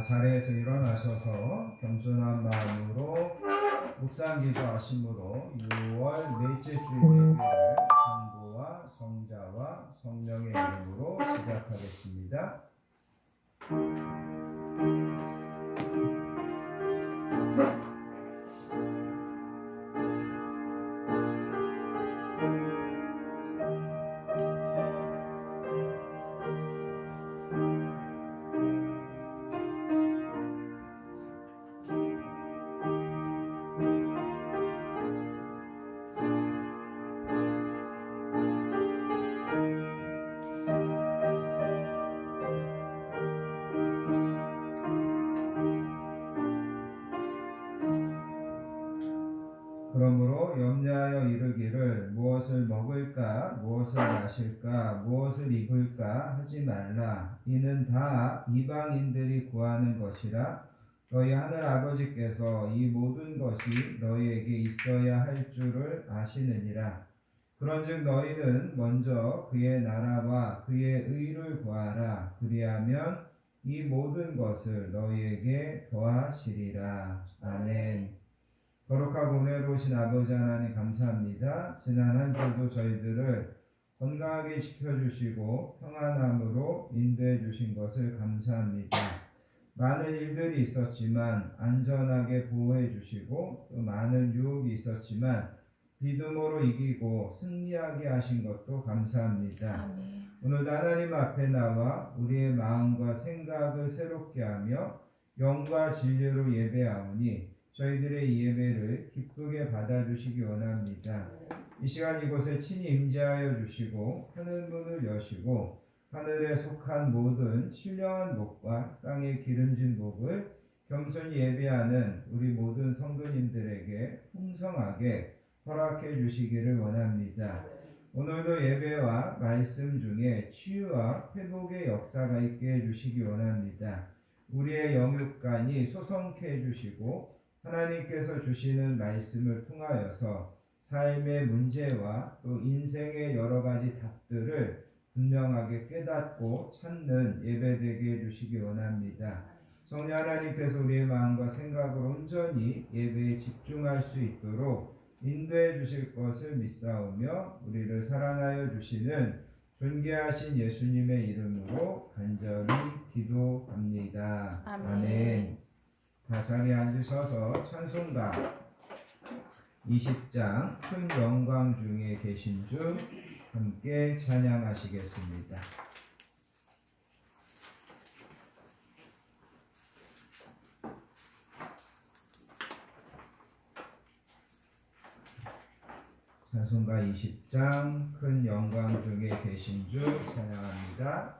자리에서 일어나셔서 겸손한 마음으로 묵상 기도하심으로 6월 넷째 주 예배를 성부와 성자와 성령의 이름으로 시작하겠습니다. 그러므로 염려하여 이르기를 무엇을 먹을까 무엇을 마실까 무엇을 입을까 하지 말라. 이는 다 이방인들이 구하는 것이라. 너희 하늘 아버지께서 이 모든 것이 너희에게 있어야 할 줄을 아시느니라. 그런즉 너희는 먼저 그의 나라와 그의 의를 구하라. 그리하면 이 모든 것을 너희에게 더하시리라. 아멘. 거룩하고 은혜로우신 아버지 하나님 감사합니다. 지난 한 주도 저희들을 건강하게 지켜주시고 평안함으로 인도해 주신 것을 감사합니다. 많은 일들이 있었지만 안전하게 보호해 주시고 또 많은 유혹이 있었지만 믿음으로 이기고 승리하게 하신 것도 감사합니다. 아멘. 오늘도 하나님 앞에 나와 우리의 마음과 생각을 새롭게 하며 영과 진리로 예배하오니 저희들의 이 예배를 기쁘게 받아주시기 원합니다. 이 시간 이곳에 친히 임재하여 주시고 하늘 문을 여시고 하늘에 속한 모든 신령한 복과 땅에 기름진 복을 겸손히 예배하는 우리 모든 성도님들에게 풍성하게 허락해 주시기를 원합니다. 오늘도 예배와 말씀 중에 치유와 회복의 역사가 있게 해주시기 원합니다. 우리의 영육간이 소성케 해주시고 하나님께서 주시는 말씀을 통하여서 삶의 문제와 또 인생의 여러 가지 답들을 분명하게 깨닫고 찾는 예배되게 해주시기 원합니다. 성령 하나님께서 우리의 마음과 생각을 온전히 예배에 집중할 수 있도록 인도해 주실 것을 믿사오며 우리를 사랑하여 주시는 존귀하신 예수님의 이름으로 간절히 기도합니다. 아멘. 다 자리에 앉으셔서 찬송가 20장 큰 영광 중에 계신 주 함께 찬양하시겠습니다. 찬송가 20장 큰 영광 중에 계신 주 찬양합니다.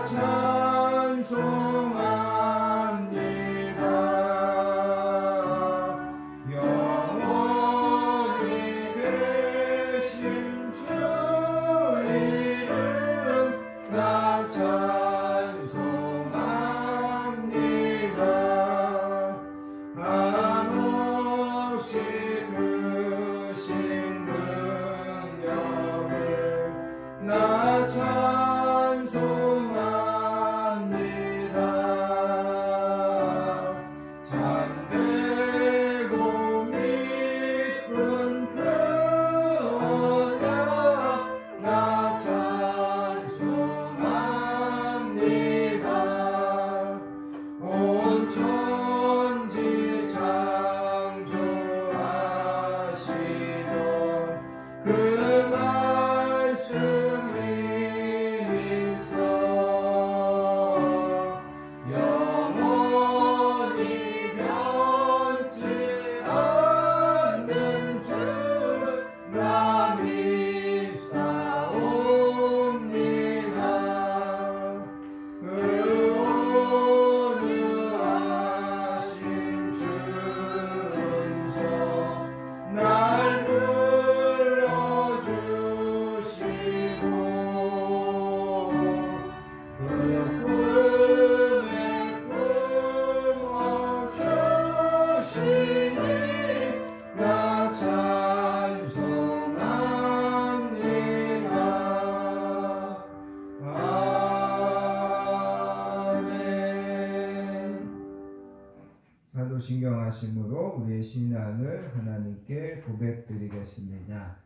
찬송합니다. 신경하심으로 우리의 신앙을 하나님께 고백드리겠습니다.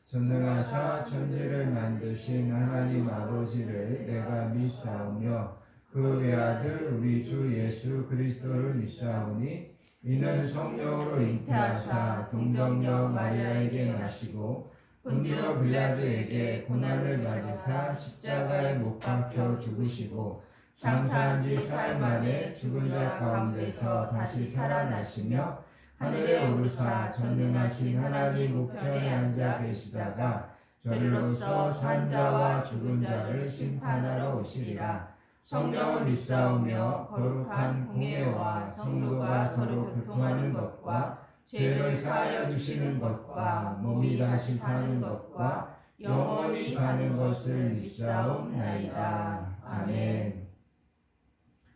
전능하사 천지를 만드신 하나님 아버지를 내가 믿사오며 그 외아들 우리 주 예수 그리스도를 믿사오니 이는 성령으로 잉태하사 동정녀 마리아에게 나시고 본디오 빌라도에게 고난을 받으사 십자가에 못 박혀 죽으시고 장사한 지 사흘 만에 죽은 자 가운데서 다시 살아나시며 하늘에 오르사 전능하신 하나님 우편에 앉아 계시다가 저리로서 산 자와 죽은 자를 심판하러 오시리라. 성령을 믿사오며 거룩한 공예와 성도가 서로 교통하는 것과 죄를 사하여 주시는 것과 몸이 다시 사는 것과 영원히 사는 것을 믿사옵나이다. 아멘.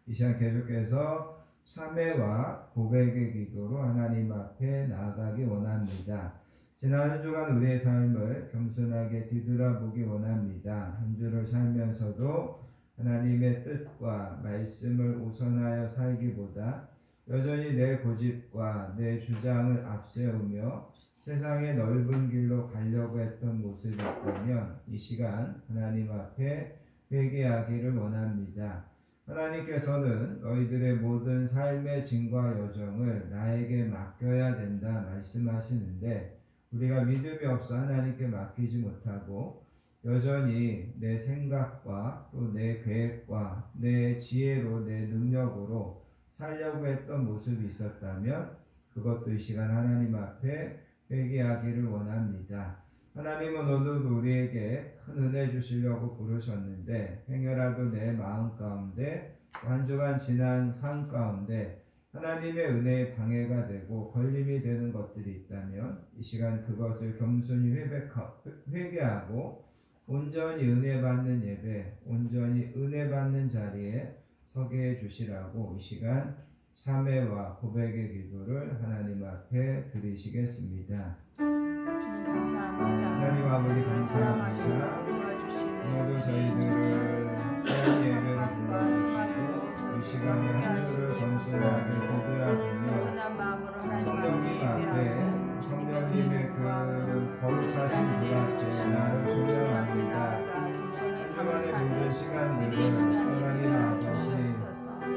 이 시간 계속해서 참회와 고백의 기도로 하나님 앞에 나아가기 원합니다. 지난 한 주간 우리의 삶을 겸손하게 뒤돌아보기 원합니다. 한 주를 살면서도 하나님의 뜻과 말씀을 우선하여 살기보다 여전히 내 고집과 내 주장을 앞세우며 세상의 넓은 길로 가려고 했던 모습이 있다면 이 시간 하나님 앞에 회개하기를 원합니다. 하나님께서는 너희들의 모든 삶의 짐과 여정을 나에게 맡겨야 된다 말씀하시는데 우리가 믿음이 없어 하나님께 맡기지 못하고 여전히 내 생각과 또 내 계획과 내 지혜로 내 능력으로 살려고 했던 모습이 있었다면 그것도 이 시간 하나님 앞에 회개하기를 원합니다. 하나님은 오늘도 우리에게 큰 은혜 주시려고 부르셨는데 행여라도 내 마음 가운데 한 주간 지난 삶 가운데 하나님의 은혜에 방해가 되고 걸림이 되는 것들이 있다면 이 시간 그것을 겸손히 회개하고 온전히 은혜 받는 예배, 온전히 은혜 받는 자리에 서게 해 주시라고 이 시간 참회와 고백의 기도를 하나님 앞에 드리시겠습니다. 주님 감사합니다. 하나님 아버지 감사합니다. 오늘도 저희들을 귀한 예배를 불러주시고 이 시간에 한 주를 겸손하게 기도하며 성령님 앞에 성령님의 그 거룩하신 분 앞에 나를 조명합니다. 주간의 모든 시간들을 하나님 아버지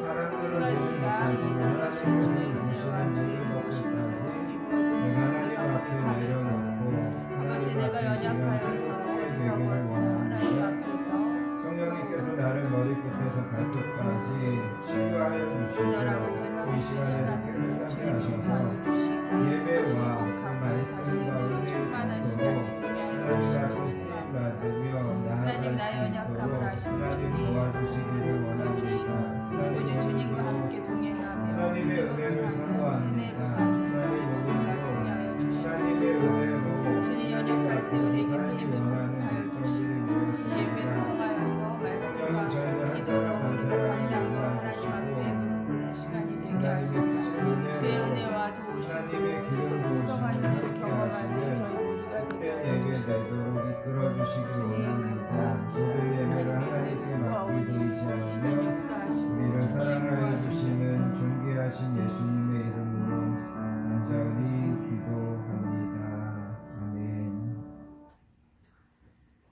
사람들은 보지 못하지만 하나님께서 보시는 모든 것들까지 내가 하나님 앞에 내려놓고 아버지 내가 연약하여서 어리석어서 하나님 앞에서 성령님께서 나를 머리끝에서 발끝까지 치유하여 주시고 이 시간에 깨끗하게 하셔서 예배와 그 말씀과 은혜의 기도로 하나님 앞에 쓰임받으며 나아갈 수 있도록 하나님 도와주시기를 원합니다. 오직 주님과 함께 동행하며 하나님의 은혜를 사모합니다. 하나님 오늘도 하나님의 은혜로 주님 연약할 때 우리에게 쓰임을 원하는 백성들이 예배를 모였습니다. 통하여서 말씀과 기도로 다시 한번 하나님 앞에 무릎 시간이 되게 하시고 주의 은혜와 도우심을 풍성한 은혜를 경험하는 저희 모두가 되게 예배 되도록 이끌어 주시기 원합니다. 모든 예배를 하나님께 맡기고 시간 이지하며 역사하시고 우리를 사랑하여 주시는 존귀하신 예수님의 이름으로 간절히 기도합니다. 아멘.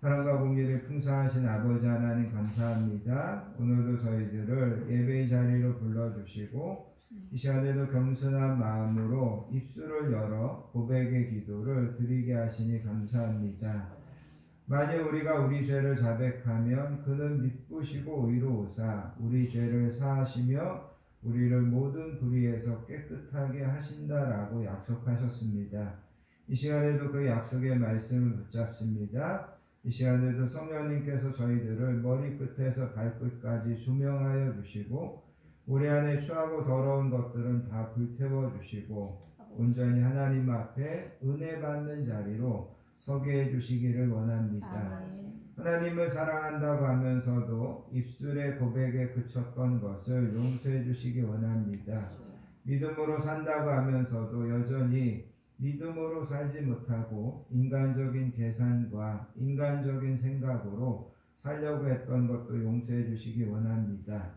사랑과 공의를 풍성하신 아버지 하나님 감사합니다. 오늘도 저희들을 예배의 자리로 불러주시고 이 시간에도 겸손한 마음으로 입술을 열어 고백의 기도를 드리게 하시니 감사합니다. 만일 우리가 우리 죄를 자백하면 그는 미쁘시고 의로우사 우리 죄를 사하시며 우리를 모든 불의에서 깨끗하게 하신다라고 약속하셨습니다. 이 시간에도 그 약속의 말씀을 붙잡습니다. 이 시간에도 성령님께서 저희들을 머리끝에서 발끝까지 조명하여 주시고 우리 안에 추하고 더러운 것들은 다 불태워 주시고 온전히 하나님 앞에 은혜 받는 자리로 서게 해주시기를 원합니다. 하나님을 사랑한다고 하면서도 입술의 고백에 그쳤던 것을 용서해 주시기 원합니다. 믿음으로 산다고 하면서도 여전히 믿음으로 살지 못하고 인간적인 계산과 인간적인 생각으로 살려고 했던 것도 용서해 주시기 원합니다.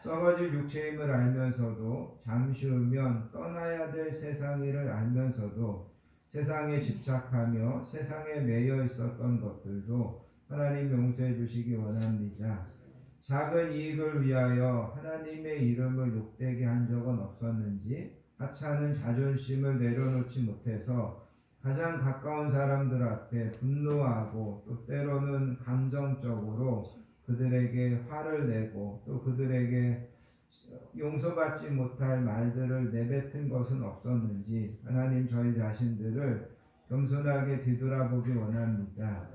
썩어질 육체임을 알면서도 잠시 후면 떠나야 될 세상일을 알면서도 세상에 집착하며 세상에 매여 있었던 것들도 하나님 용서해 주시기 원합니다. 작은 이익을 위하여 하나님의 이름을 욕되게 한 적은 없었는지 하찮은 자존심을 내려놓지 못해서 가장 가까운 사람들 앞에 분노하고 또 때로는 감정적으로 그들에게 화를 내고 또 그들에게 용서받지 못할 말들을 내뱉은 것은 없었는지 하나님 저희 자신들을 겸손하게 뒤돌아보기 원합니다.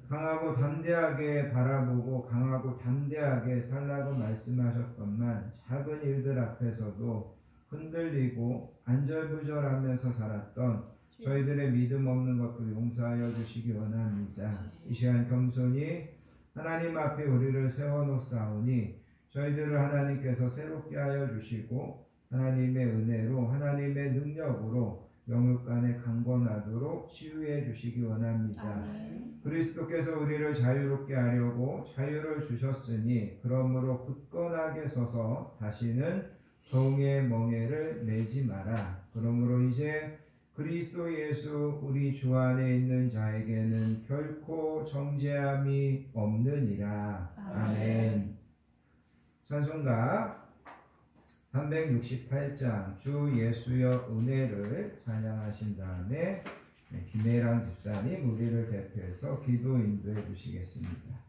강하고 담대하게 바라보고 강하고 담대하게 살라고 말씀하셨건만 작은 일들 앞에서도 흔들리고 안절부절하면서 살았던 저희들의 믿음 없는 것도 용서하여 주시기 원합니다. 이 시간 겸손히 하나님 앞에 우리를 세워놓사오니 저희들을 하나님께서 새롭게 하여 주시고 하나님의 은혜로 하나님의 능력으로 영육간에 강건하도록 치유해 주시기 원합니다. 그리스도께서 우리를 자유롭게 하려고 자유를 주셨으니 그러므로 굳건하게 서서 다시는 종의 멍에를 매지 마라. 그러므로 이제 그리스도 예수 우리 주 안에 있는 자에게는 결코 정죄함이 없느니라. 아멘. 찬송가 368장 주 예수여 은혜를 찬양하신 다음에 김혜랑 집사님 우리를 대표해서 기도 인도해 주시겠습니다.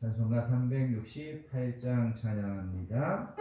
찬송가 368장 찬양합니다.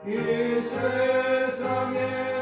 이 세상에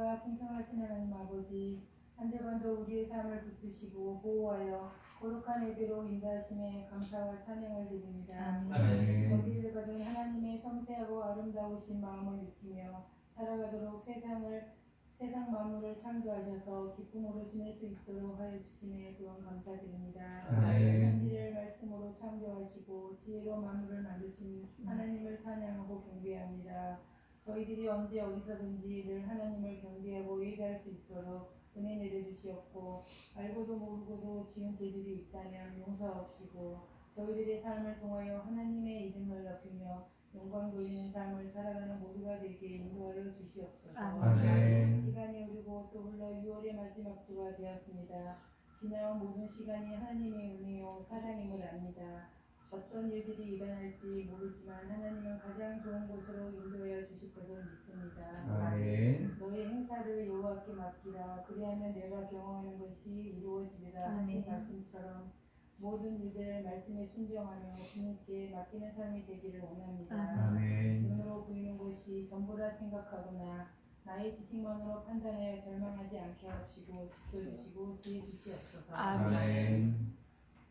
은혜가 풍성하신 하나님 아버지, 한 주간도 우리의 삶을 붙드시고 보호하여 거룩한 예배로 인도하심에 감사와 찬양을 드립니다. 아멘. 어디를 가든 하나님의 섬세하고 아름다우신 마음을 느끼며 살아가도록 세상 만물을 창조하셔서 기쁨으로 지낼 수 있도록 하여 주심에 또한 감사드립니다. 아멘. 진리를 말씀으로 창조하시고 지혜로 만물을 만드신 하나님을 찬양하고 경배합니다. 저희들이 언제 어디서든지 늘 하나님을 경배하고 예배할 수 있도록 은혜 내려주시옵고, 알고도 모르고도 지은 죄들이 있다면 용서하옵시고, 저희들의 삶을 통하여 하나님의 이름을 높이며 영광 돌리는 삶을 살아가는 모두가 되게 인도하여 주시옵소서. 아멘. 시간이 흐르고 또 흘러 6월의 마지막 주가 되었습니다. 지나온 모든 시간이 하나님의 은혜요 사랑임을 압니다. 어떤 일들이 일어날지 모르지만 하나님은 가장 좋은 곳으로 인도하여 주실 것을 믿습니다. 아멘. 너의 행사를 여호와께 맡기라. 그리하면 내가 경험하는 것이 이루어지리라 하신 말씀처럼 모든 일들을 말씀에 순종하며 주님께 맡기는 삶이 되기를 원합니다. 아멘. 눈으로 보이는 것이 전부라 생각하거나 나의 지식만으로 판단하여 절망하지 않게 하옵시고 지켜주시고 지혜 주시옵소서. 아멘.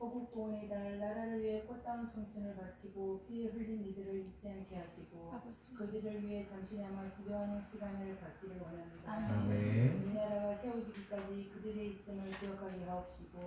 호국 구원의 달 나라를 위해 꽃다운 청춘을 바치고 피 흘린 이들을 잊지 않게 하시고 그들을 위해 잠시나마 기도하는 시간을 갖기를 원합니다. 아멘. 이 나라가 세워지기까지 그들의 있음을 기억하게 하옵시고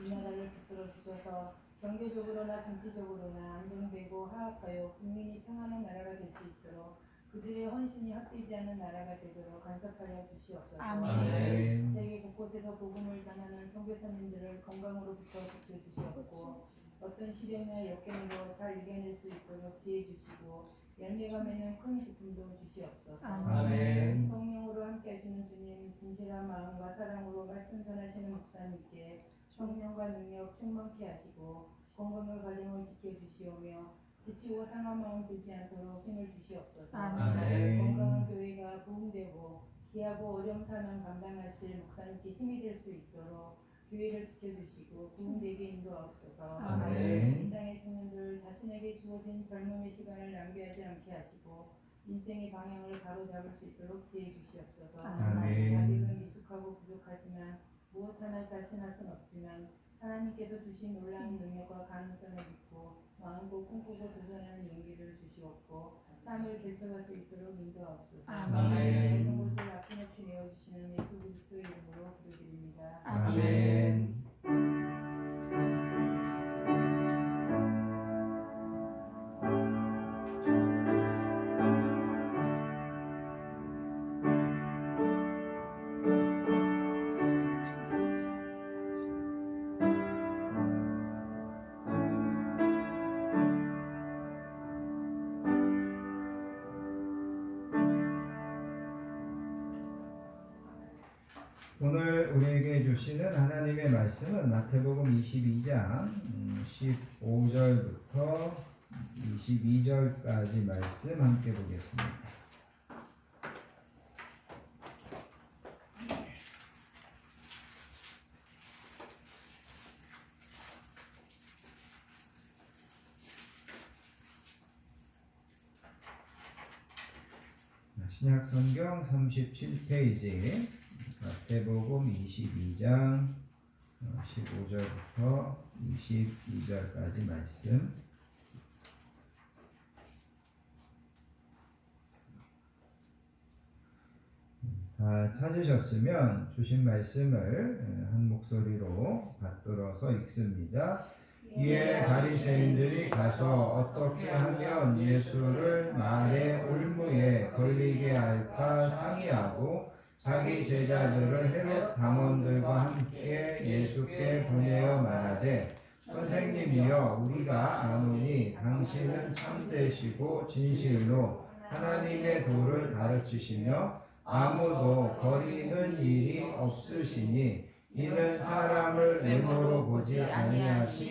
이 나라를 붙들어 주셔서 경제적으로나 정치적으로나 안정되고 화합하여 국민이 평안한 나라가 될 수 있도록 그들의 헌신이 헛되지 않는 나라가 되도록 간섭하여 주시옵소서. 아멘. 세계 곳곳에서 복음을 전하는 선교사님들을 건강으로부터 지켜주시옵고 어떤 시련이나 역경에도 잘 이겨낼 수 있도록 지혜 주시고 열매가 맺는 큰 기쁨도 주시옵소서. 아멘. 성령으로 함께 하시는 주님, 진실한 마음과 사랑으로 말씀 전하시는 목사님께 성령과 능력 충만케 하시고 건강과 가정을 지켜주시오며 지치고 상한 마음 들지 않도록 힘을 주시옵소서. 아멘. 건강한 교회가 부흥되고 귀하고 어려운 사명 감당하실 목사님께 힘이 될 수 있도록 교회를 지켜주시고 부흥되게 인도하옵소서. 아멘. 이 땅의 청년들 자신에게 주어진 젊음의 시간을 낭비하지 않게 하시고 인생의 방향을 바로잡을 수 있도록 지혜 주시옵소서. 아멘. 아직은 미숙하고 부족하지만 무엇 하나 자신할 순 없지만 하나님께서 주신 놀라운 능력과 가능성을 믿고 마음고 꿈꾸고 도전하는 용기를 주시옵고 삶을 결정할 수 있도록 인도하옵소서. 아멘. 모든 것을 아낌없이 내어주시는 예수 그리스도의 이름으로 기도드립니다. 아멘. 오늘 우리에게 주시는 하나님의 말씀은 마태복음 22장 15절부터 22절까지 말씀 함께 보겠습니다. 신약 성경 37페이지 마태복음 22장 15절부터 22절까지 말씀. 다 찾으셨으면 주신 말씀을 한 목소리로 받들어서 읽습니다. 이에 바리새인들이 가서 어떻게 하면 예수를 말의 올무에 걸리게 할까 상의하고 자기 제자들을 헤롯 당원들과 함께 예수께 보내어 말하되 선생님이여 우리가 아노니 당신은 참되시고 진실로 하나님의 도를 가르치시며 아무도 거리는 일이 없으시니 이는 사람을 외모로 보지 아니하심이니이다.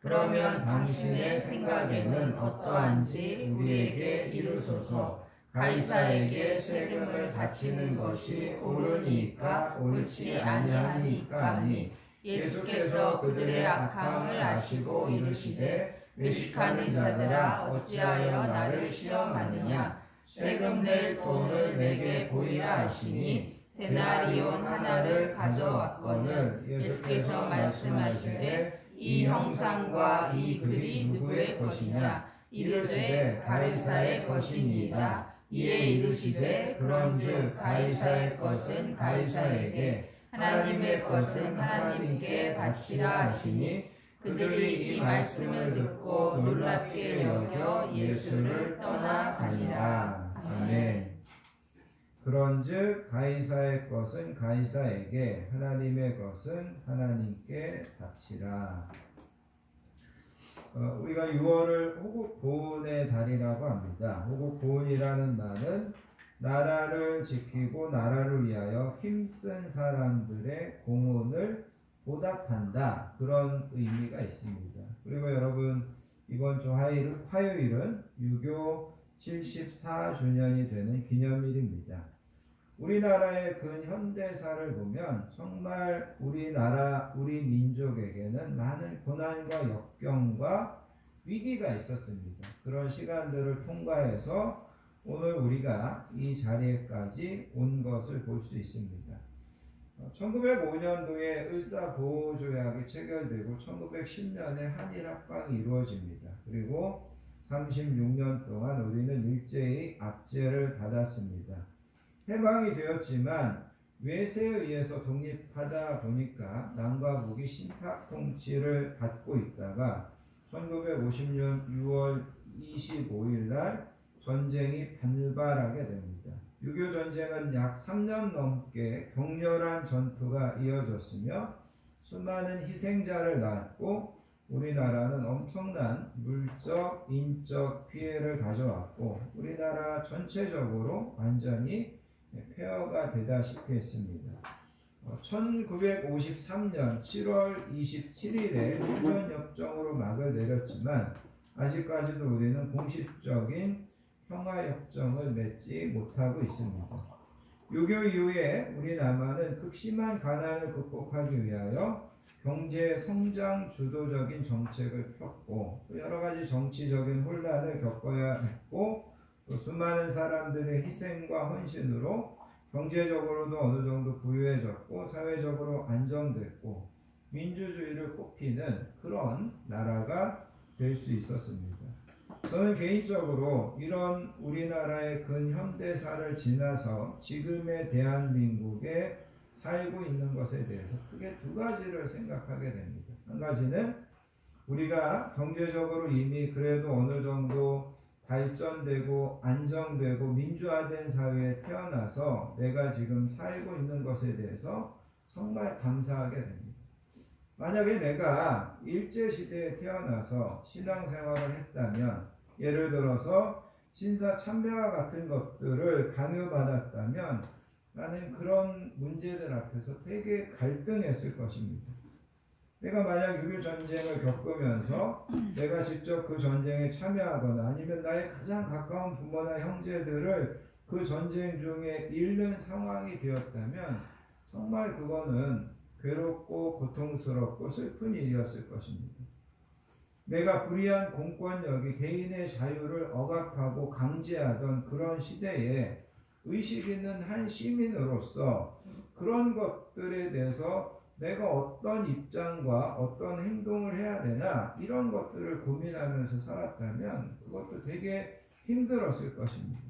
그러면 당신의 생각에는 어떠한지 우리에게 이르소서. 가이사에게 세금을 바치는 것이 옳으니까 옳지 아니하니까 하니 예수께서 그들의 악함을 아시고 이르시되 외식하는 자들아 어찌하여 나를 시험하느냐. 세금 낼 돈을 내게 보이라 하시니 데나리온 하나를 가져왔거늘 예수께서 말씀하시되 이 형상과 이 글이 누구의 것이냐 이르되 가이사의 것이니이다. 이에 이르시되 그런즉 가이사의 것은 가이사에게 하나님의 것은 하나님께 바치라 하시니 그들이 이 말씀을 듣고 놀랍게 여겨 예수를 떠나가니라. 아멘. 그런즉 가이사의 것은 가이사에게 하나님의 것은 하나님께 바치라. 우리가 6월을 호국보훈의 달이라고 합니다. 호국보훈이라는 말은 나라를 지키고 나라를 위하여 힘쓴 사람들의 공헌을 보답한다, 그런 의미가 있습니다. 그리고 여러분, 이번 주 화요일은 유교 74주년이 되는 기념일입니다. 우리나라의 근현대사를 보면 정말 우리나라, 우리 민족에게는 많은 고난과 역경과 위기가 있었습니다. 그런 시간들을 통과해서 오늘 우리가 이 자리에까지 온 것을 볼 수 있습니다. 1905년도에 을사보호조약이 체결되고 1910년에 한일합방이 이루어집니다. 그리고 36년 동안 우리는 일제히 압제를 받았습니다. 해방이 되었지만 외세에 의해서 독립하다 보니까 남과 북이 신탁 통치를 받고 있다가 1950년 6월 25일 날 전쟁이 발발하게 됩니다. 6.25 전쟁은 약 3년 넘게 격렬한 전투가 이어졌으며 수많은 희생자를 낳았고 우리나라는 엄청난 물적, 인적 피해를 가져왔고 우리나라 전체적으로 완전히 폐허가 되다시피 했습니다. 1953년 7월 27일에 휴전협정으로 막을 내렸지만 아직까지도 우리는 공식적인 평화협정을 맺지 못하고 있습니다. 6.25 이후에 우리 남한은 극심한 가난을 극복하기 위하여 경제 성장 주도적인 정책을 폈고 또 여러 가지 정치적인 혼란을 겪어야 했고 또 수많은 사람들의 희생과 헌신으로 경제적으로도 어느 정도 부유해졌고 사회적으로 안정됐고 민주주의를 꽃피는 그런 나라가 될 수 있었습니다. 저는 개인적으로 이런 우리나라의 근현대사를 지나서 지금의 대한민국에 살고 있는 것에 대해서 크게 두 가지를 생각하게 됩니다. 한 가지는 우리가 경제적으로 이미 그래도 어느 정도 발전되고 안정되고 민주화된 사회에 태어나서 내가 지금 살고 있는 것에 대해서 정말 감사하게 됩니다. 만약에 내가 일제시대에 태어나서 신앙생활을 했다면 예를 들어서 신사참배와 같은 것들을 강요받았다면 나는 그런 문제들 앞에서 되게 갈등했을 것입니다. 내가 만약 6.25 전쟁을 겪으면서 내가 직접 그 전쟁에 참여하거나 아니면 나의 가장 가까운 부모나 형제들을 그 전쟁 중에 잃는 상황이 되었다면 정말 그거는 괴롭고 고통스럽고 슬픈 일이었을 것입니다. 내가 불의한 공권력이 개인의 자유를 억압하고 강제하던 그런 시대에 의식 있는 한 시민으로서 그런 것들에 대해서 내가 어떤 입장과 어떤 행동을 해야 되나 이런 것들을 고민하면서 살았다면 그것도 되게 힘들었을 것입니다.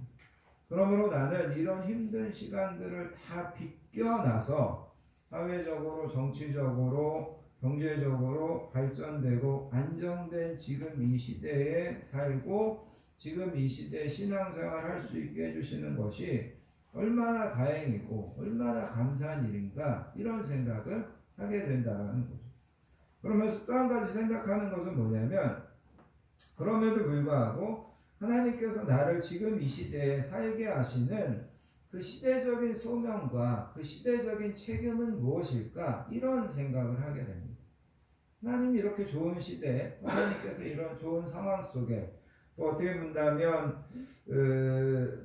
그러므로 나는 이런 힘든 시간들을 다 비껴나서 사회적으로 정치적으로 경제적으로 발전되고 안정된 지금 이 시대에 살고 지금 이 시대에 신앙생활 할 수 있게 해주시는 것이 얼마나 다행이고 얼마나 감사한 일인가 이런 생각을 하게 된다는 거죠. 그러면서 또 한 가지 생각하는 것은 뭐냐면 그럼에도 불구하고 하나님께서 나를 지금 이 시대에 살게 하시는 그 시대적인 소명과 그 시대적인 책임은 무엇일까 이런 생각을 하게 됩니다. 하나님이 이렇게 좋은 시대, 하나님께서 이런 좋은 상황 속에 또 어떻게 본다면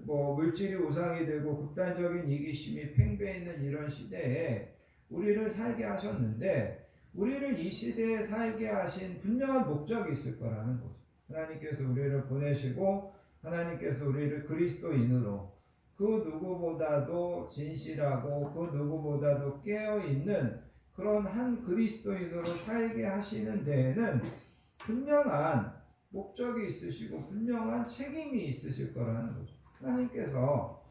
뭐 물질이 우상이 되고 극단적인 이기심이 팽배있는 이런 시대에 우리를 살게 하셨는데 우리를 이 시대에 살게 하신 분명한 목적이 있을 거라는 거죠. 하나님께서 우리를 보내시고 하나님께서 우리를 그리스도인으로 그 누구보다도 진실하고 그 누구보다도 깨어있는 그런 한 그리스도인으로 살게 하시는 데에는 분명한 목적이 있으시고 분명한 책임이 있으실 거라는 거죠. 하나님께서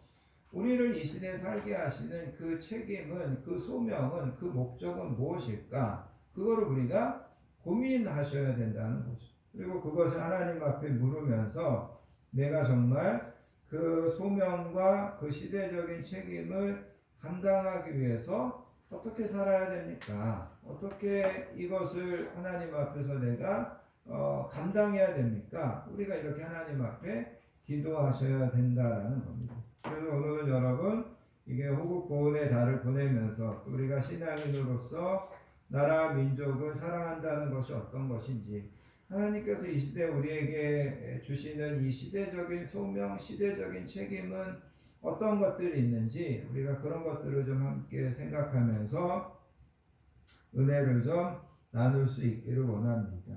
우리를 이 시대에 살게 하시는 그 책임은, 그 소명은, 그 목적은 무엇일까? 그거를 우리가 고민하셔야 된다는 거죠. 그리고 그것을 하나님 앞에 물으면서 내가 정말 그 소명과 그 시대적인 책임을 감당하기 위해서 어떻게 살아야 됩니까? 어떻게 이것을 하나님 앞에서 내가 감당해야 됩니까? 우리가 이렇게 하나님 앞에 기도하셔야 된다라는 겁니다. 그래서 오늘은 여러분 이게 호국 보훈의 달을 보내면서 우리가 신앙인으로서 나라 민족을 사랑한다는 것이 어떤 것인지, 하나님께서 이 시대 우리에게 주시는 이 시대적인 소명, 시대적인 책임은 어떤 것들이 있는지 우리가 그런 것들을 좀 함께 생각하면서 은혜를 좀 나눌 수 있기를 원합니다.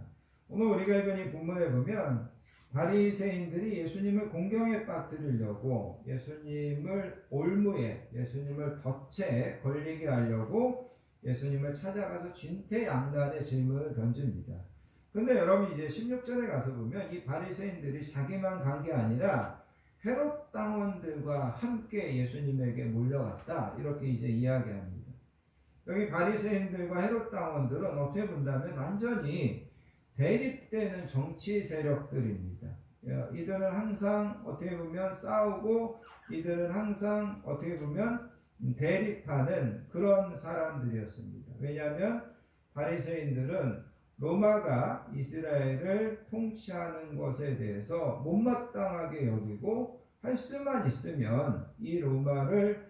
오늘 우리가 읽은 이 본문에 보면 바리새인들이 예수님을 공경에 빠뜨리려고 예수님을 올무에, 예수님을 덫에 걸리게 하려고 예수님을 찾아가서 진퇴양난의 질문을 던집니다. 근데 여러분 이제 16절에 가서 보면 이 바리새인들이 자기만 간 게 아니라 헤롯 당원들과 함께 예수님에게 몰려갔다, 이렇게 이제 이야기합니다. 여기 바리새인들과 헤롯 당원들은 어떻게 본다면 완전히 대립되는 정치 세력들입니다. 이들은 항상 어떻게 보면 싸우고, 이들은 항상 어떻게 보면 대립하는 그런 사람들이었습니다. 왜냐하면 바리새인들은 로마가 이스라엘을 통치하는 것에 대해서 못마땅하게 여기고 할 수만 있으면 이 로마를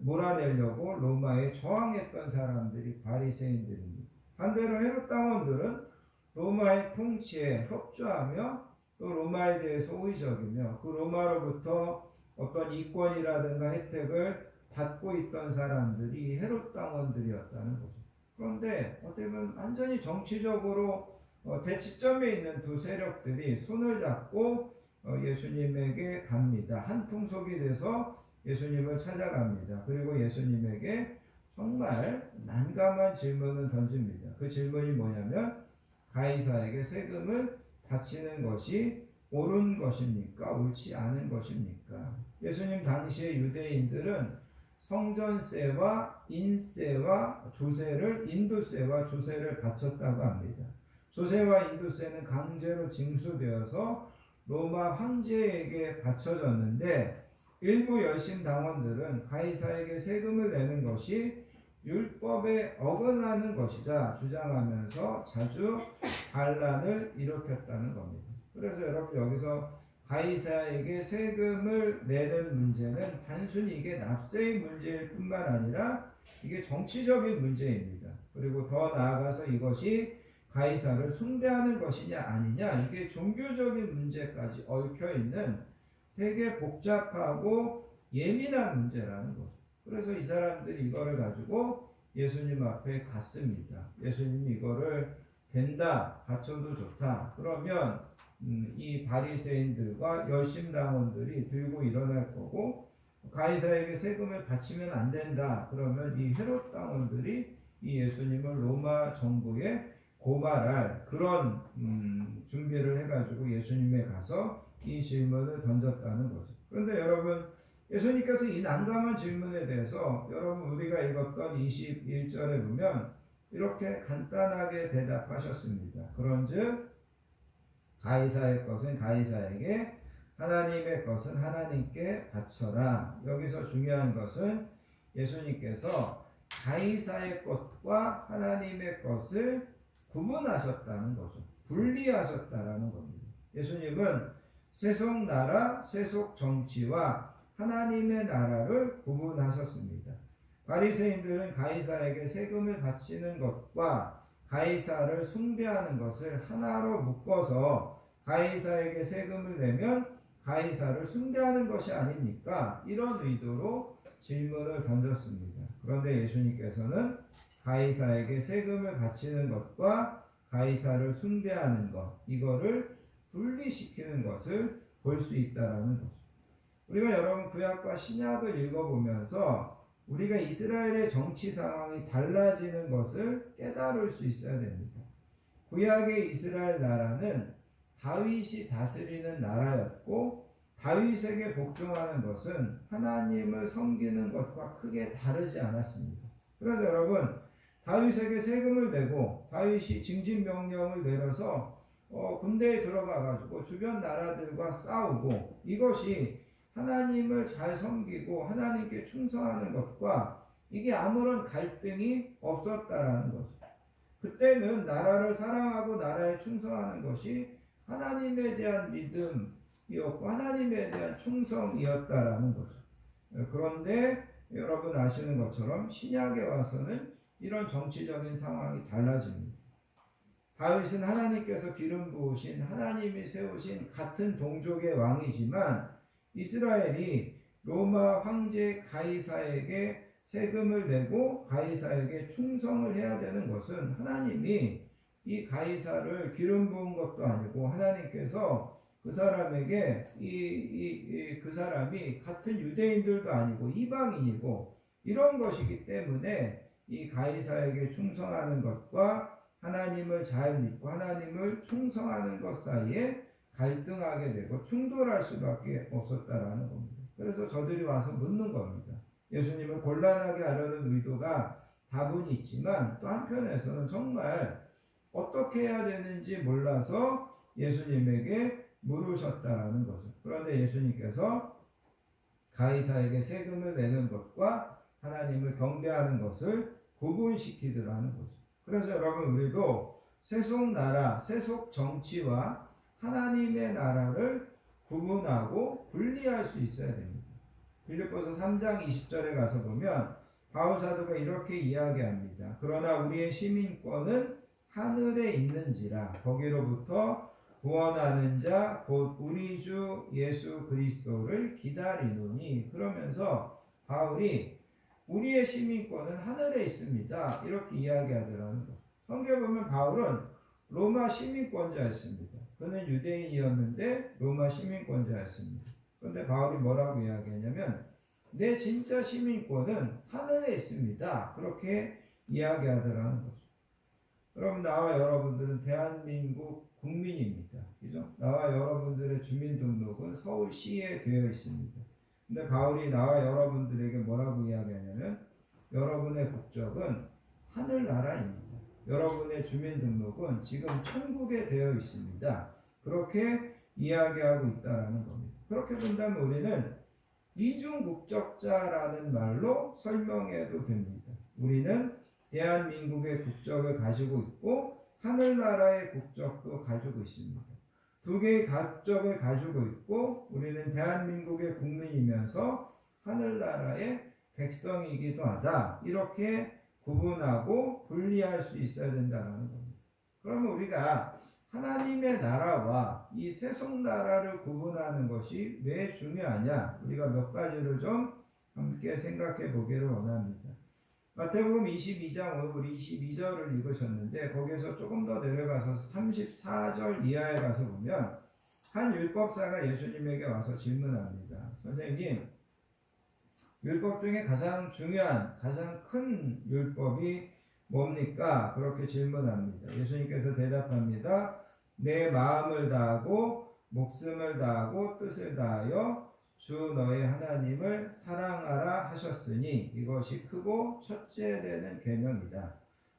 몰아내려고 로마에 저항했던 사람들이 바리새인들입니다. 반대로 헤롯 당원들은 로마의 통치에 협조하며 또 로마에 대해서 호의적이며 그 로마로부터 어떤 이권이라든가 혜택을 받고 있던 사람들이 헤롯 당원들이었다는 거죠. 그런데 어떻게 보면 완전히 정치적으로 대치점에 있는 두 세력들이 손을 잡고 예수님에게 갑니다. 한 통속이 돼서 예수님을 찾아갑니다. 그리고 예수님에게 정말 난감한 질문을 던집니다. 그 질문이 뭐냐면 가이사에게 세금을 바치는 것이 옳은 것입니까? 옳지 않은 것입니까? 예수님 당시의 유대인들은 성전세와 인세와 조세를, 인두세와 조세를 바쳤다고 합니다. 조세와 인두세는 강제로 징수되어서 로마 황제에게 바쳐졌는데 일부 열심 당원들은 가이사에게 세금을 내는 것이 율법에 어긋나는 것이자 주장하면서 자주 반란을 일으켰다는 겁니다. 그래서 여러분 여기서 가이사에게 세금을 내는 문제는 단순히 이게 납세의 문제일 뿐만 아니라 이게 정치적인 문제입니다. 그리고 더 나아가서 이것이 가이사를 숭배하는 것이냐 아니냐, 이게 종교적인 문제까지 얽혀있는 되게 복잡하고 예민한 문제라는 거죠. 그래서 이 사람들이 이거를 가지고 예수님 앞에 갔습니다. 예수님이 이거를 된다, 바쳐도 좋다, 그러면 이 바리새인들과 열심당원들이 들고 일어날 거고, 가이사에게 세금을 바치면 안 된다, 그러면 이 헤롯 당원들이 이 예수님을 로마 정부에 고발할 그런 준비를 해가지고 예수님에 가서 이 질문을 던졌다는 거죠. 그런데 여러분, 예수님께서 이 난감한 질문에 대해서 여러분 우리가 읽었던 21절에 보면 이렇게 간단하게 대답하셨습니다. 그런즉 가이사의 것은 가이사에게, 하나님의 것은 하나님께 바쳐라. 여기서 중요한 것은 예수님께서 가이사의 것과 하나님의 것을 구분하셨다는 거죠. 분리하셨다라는 겁니다. 예수님은 세속 나라, 세속 정치와 하나님의 나라를 구분하셨습니다. 바리새인들은 가이사에게 세금을 바치는 것과 가이사를 숭배하는 것을 하나로 묶어서 가이사에게 세금을 내면 가이사를 숭배하는 것이 아닙니까? 이런 의도로 질문을 던졌습니다. 그런데 예수님께서는 가이사에게 세금을 바치는 것과 가이사를 숭배하는 것, 이거를 분리시키는 것을 볼 수 있다라는 거죠. 우리가 여러분 구약과 신약을 읽어보면서 우리가 이스라엘의 정치 상황이 달라지는 것을 깨달을 수 있어야 됩니다. 구약의 이스라엘 나라는 다윗이 다스리는 나라였고 다윗에게 복종하는 것은 하나님을 섬기는 것과 크게 다르지 않았습니다. 그래서 여러분 다윗에게 세금을 내고 다윗이 징집명령을 내려서 군대에 들어가 가지고 주변 나라들과 싸우고 이것이 하나님을 잘 섬기고 하나님께 충성하는 것과 이게 아무런 갈등이 없었다라는 거죠. 그때는 나라를 사랑하고 나라에 충성하는 것이 하나님에 대한 믿음이었고 하나님에 대한 충성이었다라는 거죠. 그런데 여러분 아시는 것처럼 신약에 와서는 이런 정치적인 상황이 달라집니다. 다윗은 하나님께서 기름 부으신 하나님이 세우신 같은 동족의 왕이지만 이스라엘이 로마 황제 가이사에게 세금을 내고 가이사에게 충성을 해야 되는 것은 하나님이 이 가이사를 기름 부은 것도 아니고 하나님께서 그 사람에게 그 사람이 같은 유대인들도 아니고 이방인이고 이런 것이기 때문에 이 가이사에게 충성하는 것과 하나님을 잘 믿고 하나님을 충성하는 것 사이에 갈등하게 되고 충돌할 수밖에 없었다라는 겁니다. 그래서 저들이 와서 묻는 겁니다. 예수님을 곤란하게 하려는 의도가 다분히 있지만 또 한편에서는 정말 어떻게 해야 되는지 몰라서 예수님에게 물으셨다라는 거죠. 그런데 예수님께서 가이사에게 세금을 내는 것과 하나님을 경배하는 것을 구분시키더라는 거죠. 그래서 여러분 우리도 세속 나라, 세속 정치와 하나님의 나라를 구분하고 분리할 수 있어야 됩니다. 빌립보서 3장 20절에 가서 보면 바울 사도가 이렇게 이야기합니다. 그러나 우리의 시민권은 하늘에 있는지라 거기로부터 구원하는 자 곧 우리 주 예수 그리스도를 기다리노니. 그러면서 바울이 우리의 시민권은 하늘에 있습니다. 이렇게 이야기하더라는 거죠. 성경에 보면 바울은 로마 시민권자였습니다. 그는 유대인이었는데 로마 시민권자였습니다. 그런데 바울이 뭐라고 이야기하냐면 내 진짜 시민권은 하늘에 있습니다. 그렇게 이야기하더라는 거죠. 여러분 나와 여러분들은 대한민국 국민입니다. 그죠? 나와 여러분들의 주민등록은 서울시에 되어 있습니다. 근데 바울이 나와 여러분들에게 뭐라고 이야기하냐면 여러분의 국적은 하늘나라입니다. 여러분의 주민등록은 지금 천국에 되어 있습니다. 그렇게 이야기하고 있다라는 겁니다. 그렇게 본다면 우리는 이중국적자라는 말로 설명해도 됩니다. 우리는 대한민국의 국적을 가지고 있고 하늘나라의 국적도 가지고 있습니다. 두 개의 국적을 가지고 있고 우리는 대한민국의 국민이면서 하늘나라의 백성이기도 하다. 이렇게 구분하고 분리할 수 있어야 된다는 겁니다. 그러면 우리가 하나님의 나라와 이 세속 나라를 구분하는 것이 왜 중요하냐? 우리가 몇 가지를 좀 함께 생각해 보기를 원합니다. 마태복음 22장 오늘 우리 22절을 읽으셨는데 거기에서 조금 더 내려가서 34절 이하에 가서 보면 한 율법사가 예수님에게 와서 질문합니다. 선생님, 율법 중에 가장 중요한 가장 큰 율법이 뭡니까? 그렇게 질문합니다. 예수님께서 대답합니다. 내 마음을 다하고 목숨을 다하고 뜻을 다하여 주 너의 하나님을 사랑하라 하셨으니 이것이 크고 첫째 되는 계명이다.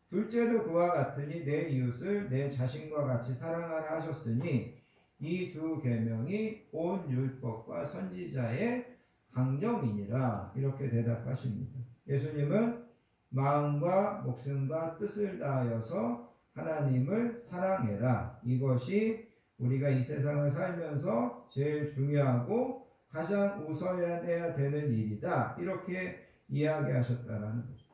둘째도 그와 같으니 내 이웃을 내 자신과 같이 사랑하라 하셨으니 이 두 계명이 온 율법과 선지자의 강령이니라. 이렇게 대답하십니다. 예수님은 마음과 목숨과 뜻을 다하여서 하나님을 사랑해라. 이것이 우리가 이 세상을 살면서 제일 중요하고 가장 우선해야 되는 일이다. 이렇게 이야기하셨다라는 거죠.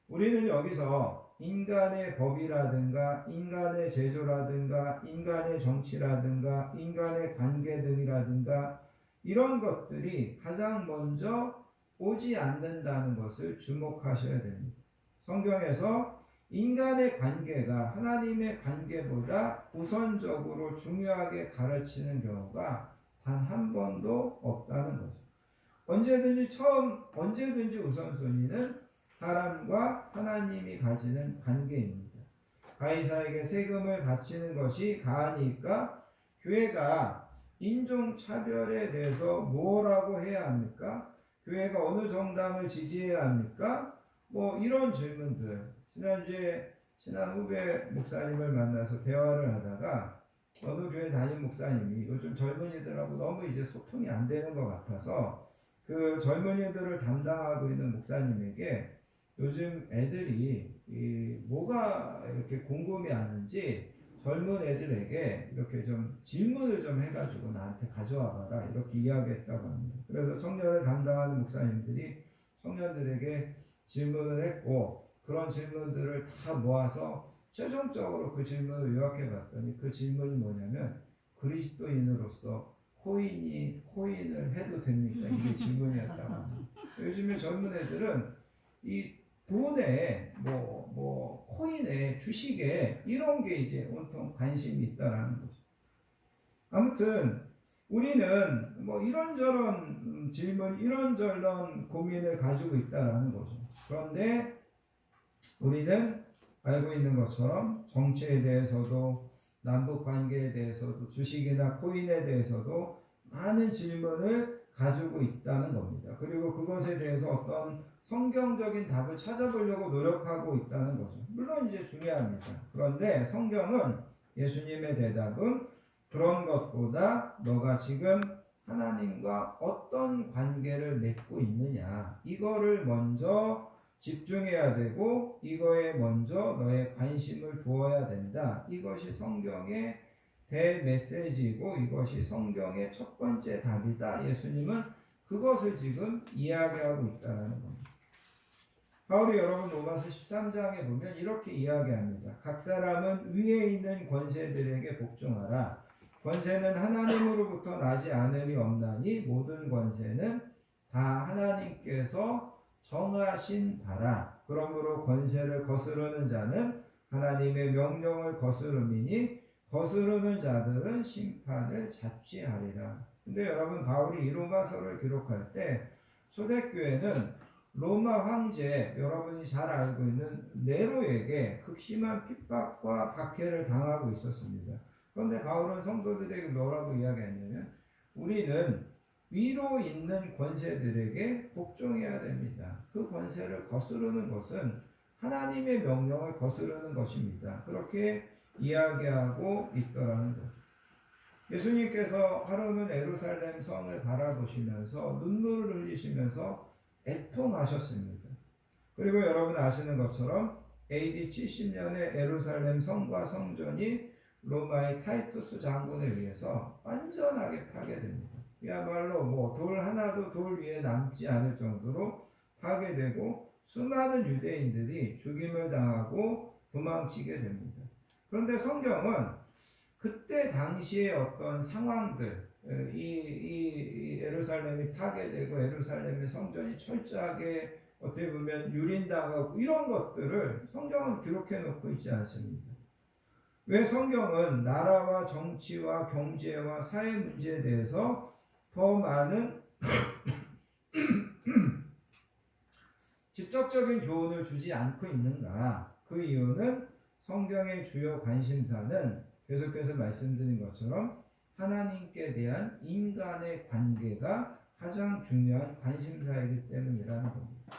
우리는 여기서 인간의 법이라든가 인간의 제조라든가 인간의 정치라든가 인간의 관계 등이라든가 이런 것들이 가장 먼저 오지 않는다는 것을 주목하셔야 됩니다. 성경에서 인간의 관계가 하나님의 관계보다 우선적으로 중요하게 가르치는 경우가 단 한 번도 없다는 거죠. 언제든지 우선순위는 사람과 하나님이 가지는 관계입니다. 가이사에게 세금을 바치는 것이 가하니까 교회가 인종차별에 대해서 뭐라고 해야 합니까? 교회가 어느 정당을 지지해야 합니까? 뭐 이런 질문들. 지난주에 친한 후배 목사님을 만나서 대화를 하다가 어느 교회 담임 목사님이 요즘 젊은이들하고 너무 이제 소통이 안 되는 것 같아서 그 젊은이들을 담당하고 있는 목사님에게 요즘 애들이 뭐가 이렇게 궁금해하는지 젊은 애들에게 이렇게 좀 질문을 좀 해가지고 나한테 가져와 봐라 이렇게 이야기했다고 합니다. 그래서 청년을 담당하는 목사님들이 청년들에게 질문을 했고 그런 질문들을 다 모아서 최종적으로 그 질문을 요약해 봤더니 그 질문이 뭐냐면 그리스도인으로서 코인을 해도 됩니까? 이게 질문이었다고 합니다. 요즘에 젊은 애들은 이 돈에 코인에 주식에 이런 게 이제 온통 관심이 있다라는 거죠. 아무튼 우리는 뭐 이런저런 질문, 이런저런 고민을 가지고 있다라는 거죠. 그런데 우리는 알고 있는 것처럼 정치에 대해서도 남북 관계에 대해서도 주식이나 코인에 대해서도 많은 질문을 가지고 있다는 겁니다. 그리고 그것에 대해서 어떤 성경적인 답을 찾아보려고 노력하고 있다는 거죠. 물론 이제 중요합니다. 그런데 성경은 예수님의 대답은 그런 것보다 너가 지금 하나님과 어떤 관계를 맺고 있느냐 이거를 먼저 집중해야 되고 이거에 먼저 너의 관심을 두어야 된다. 이것이 성경의 대메시지이고 이것이 성경의 첫 번째 답이다. 예수님은 그것을 지금 이야기하고 있다는 겁니다. 바울이 여러분 로마서 13장에 보면 이렇게 이야기합니다. 각 사람은 위에 있는 권세들에게 복종하라. 권세는 하나님으로부터 나지 않음이 없나니 모든 권세는 다 하나님께서 정하신 바라. 그러므로 권세를 거스르는 자는 하나님의 명령을 거스름이니 거스르는 자들은 심판을 잡지하리라. 근데 여러분 바울이 이 로마서를 기록할 때 초대교회는 로마 황제 여러분이 잘 알고 있는 네로에게 극심한 핍박과 박해를 당하고 있었습니다. 그런데 바울은 성도들에게 뭐라고 이야기했냐면 우리는 위로 있는 권세들에게 복종해야 됩니다. 그 권세를 거스르는 것은 하나님의 명령을 거스르는 것입니다. 그렇게 이야기하고 있더라는 거죠. 예수님께서 하루는 예루살렘 성을 바라보시면서 눈물을 흘리시면서 애통하셨습니다. 그리고 여러분 아시는 것처럼 AD 70년에 예루살렘 성과 성전이 로마의 타이투스 장군에 의해서 완전하게 파괴됩니다. 그야말로 돌 하나도 돌 위에 남지 않을 정도로 파괴되고 수많은 유대인들이 죽임을 당하고 도망치게 됩니다. 그런데 성경은 그때 당시의 어떤 상황들, 이 예루살렘이 파괴되고 예루살렘의 성전이 철저하게 어떻게 보면 유린당하고 이런 것들을 성경은 기록해 놓고 있지 않습니다. 왜 성경은 나라와 정치와 경제와 사회 문제에 대해서 더 많은 직접적인 교훈을 주지 않고 있는가? 그 이유는 성경의 주요 관심사는 계속해서 말씀드린 것처럼 하나님께 대한 인간의 관계가 가장 중요한 관심사이기 때문이라는 겁니다.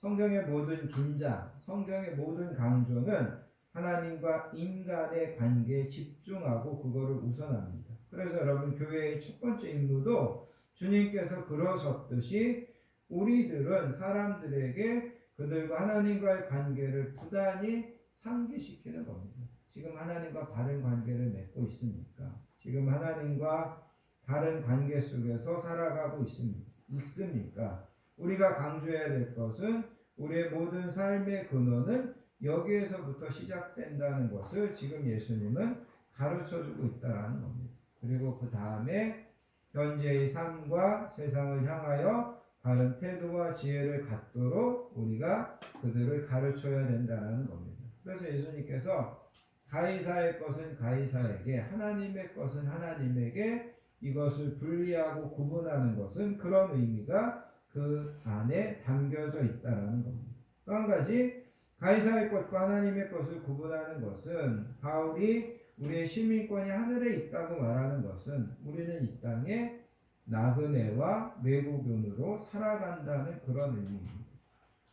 성경의 모든 긴장, 성경의 모든 강조는 하나님과 인간의 관계에 집중하고 그거를 우선합니다. 그래서 여러분 교회의 첫 번째 임무도 주님께서 그러셨듯이 우리들은 사람들에게 그들과 하나님과의 관계를 부단히 상기시키는 겁니다. 지금 하나님과 바른 관계를 맺고 있습니까? 지금 하나님과 바른 관계 속에서 살아가고 있습니까? 우리가 강조해야 될 것은 우리의 모든 삶의 근원은 여기에서부터 시작된다는 것을 지금 예수님은 가르쳐주고 있다는 겁니다. 그리고 그 다음에 현재의 삶과 세상을 향하여 바른 태도와 지혜를 갖도록 우리가 그들을 가르쳐야 된다는 겁니다. 그래서 예수님께서 가이사의 것은 가이사에게, 하나님의 것은 하나님에게 이것을 분리하고 구분하는 것은 그런 의미가 그 안에 담겨져 있다라는 겁니다. 또 한 가지, 가이사의 것과 하나님의 것을 구분하는 것은 바울이 우리의 시민권이 하늘에 있다고 말하는 것은 우리는 이 땅에 나그네와 외국인으로 살아간다는 그런 의미입니다.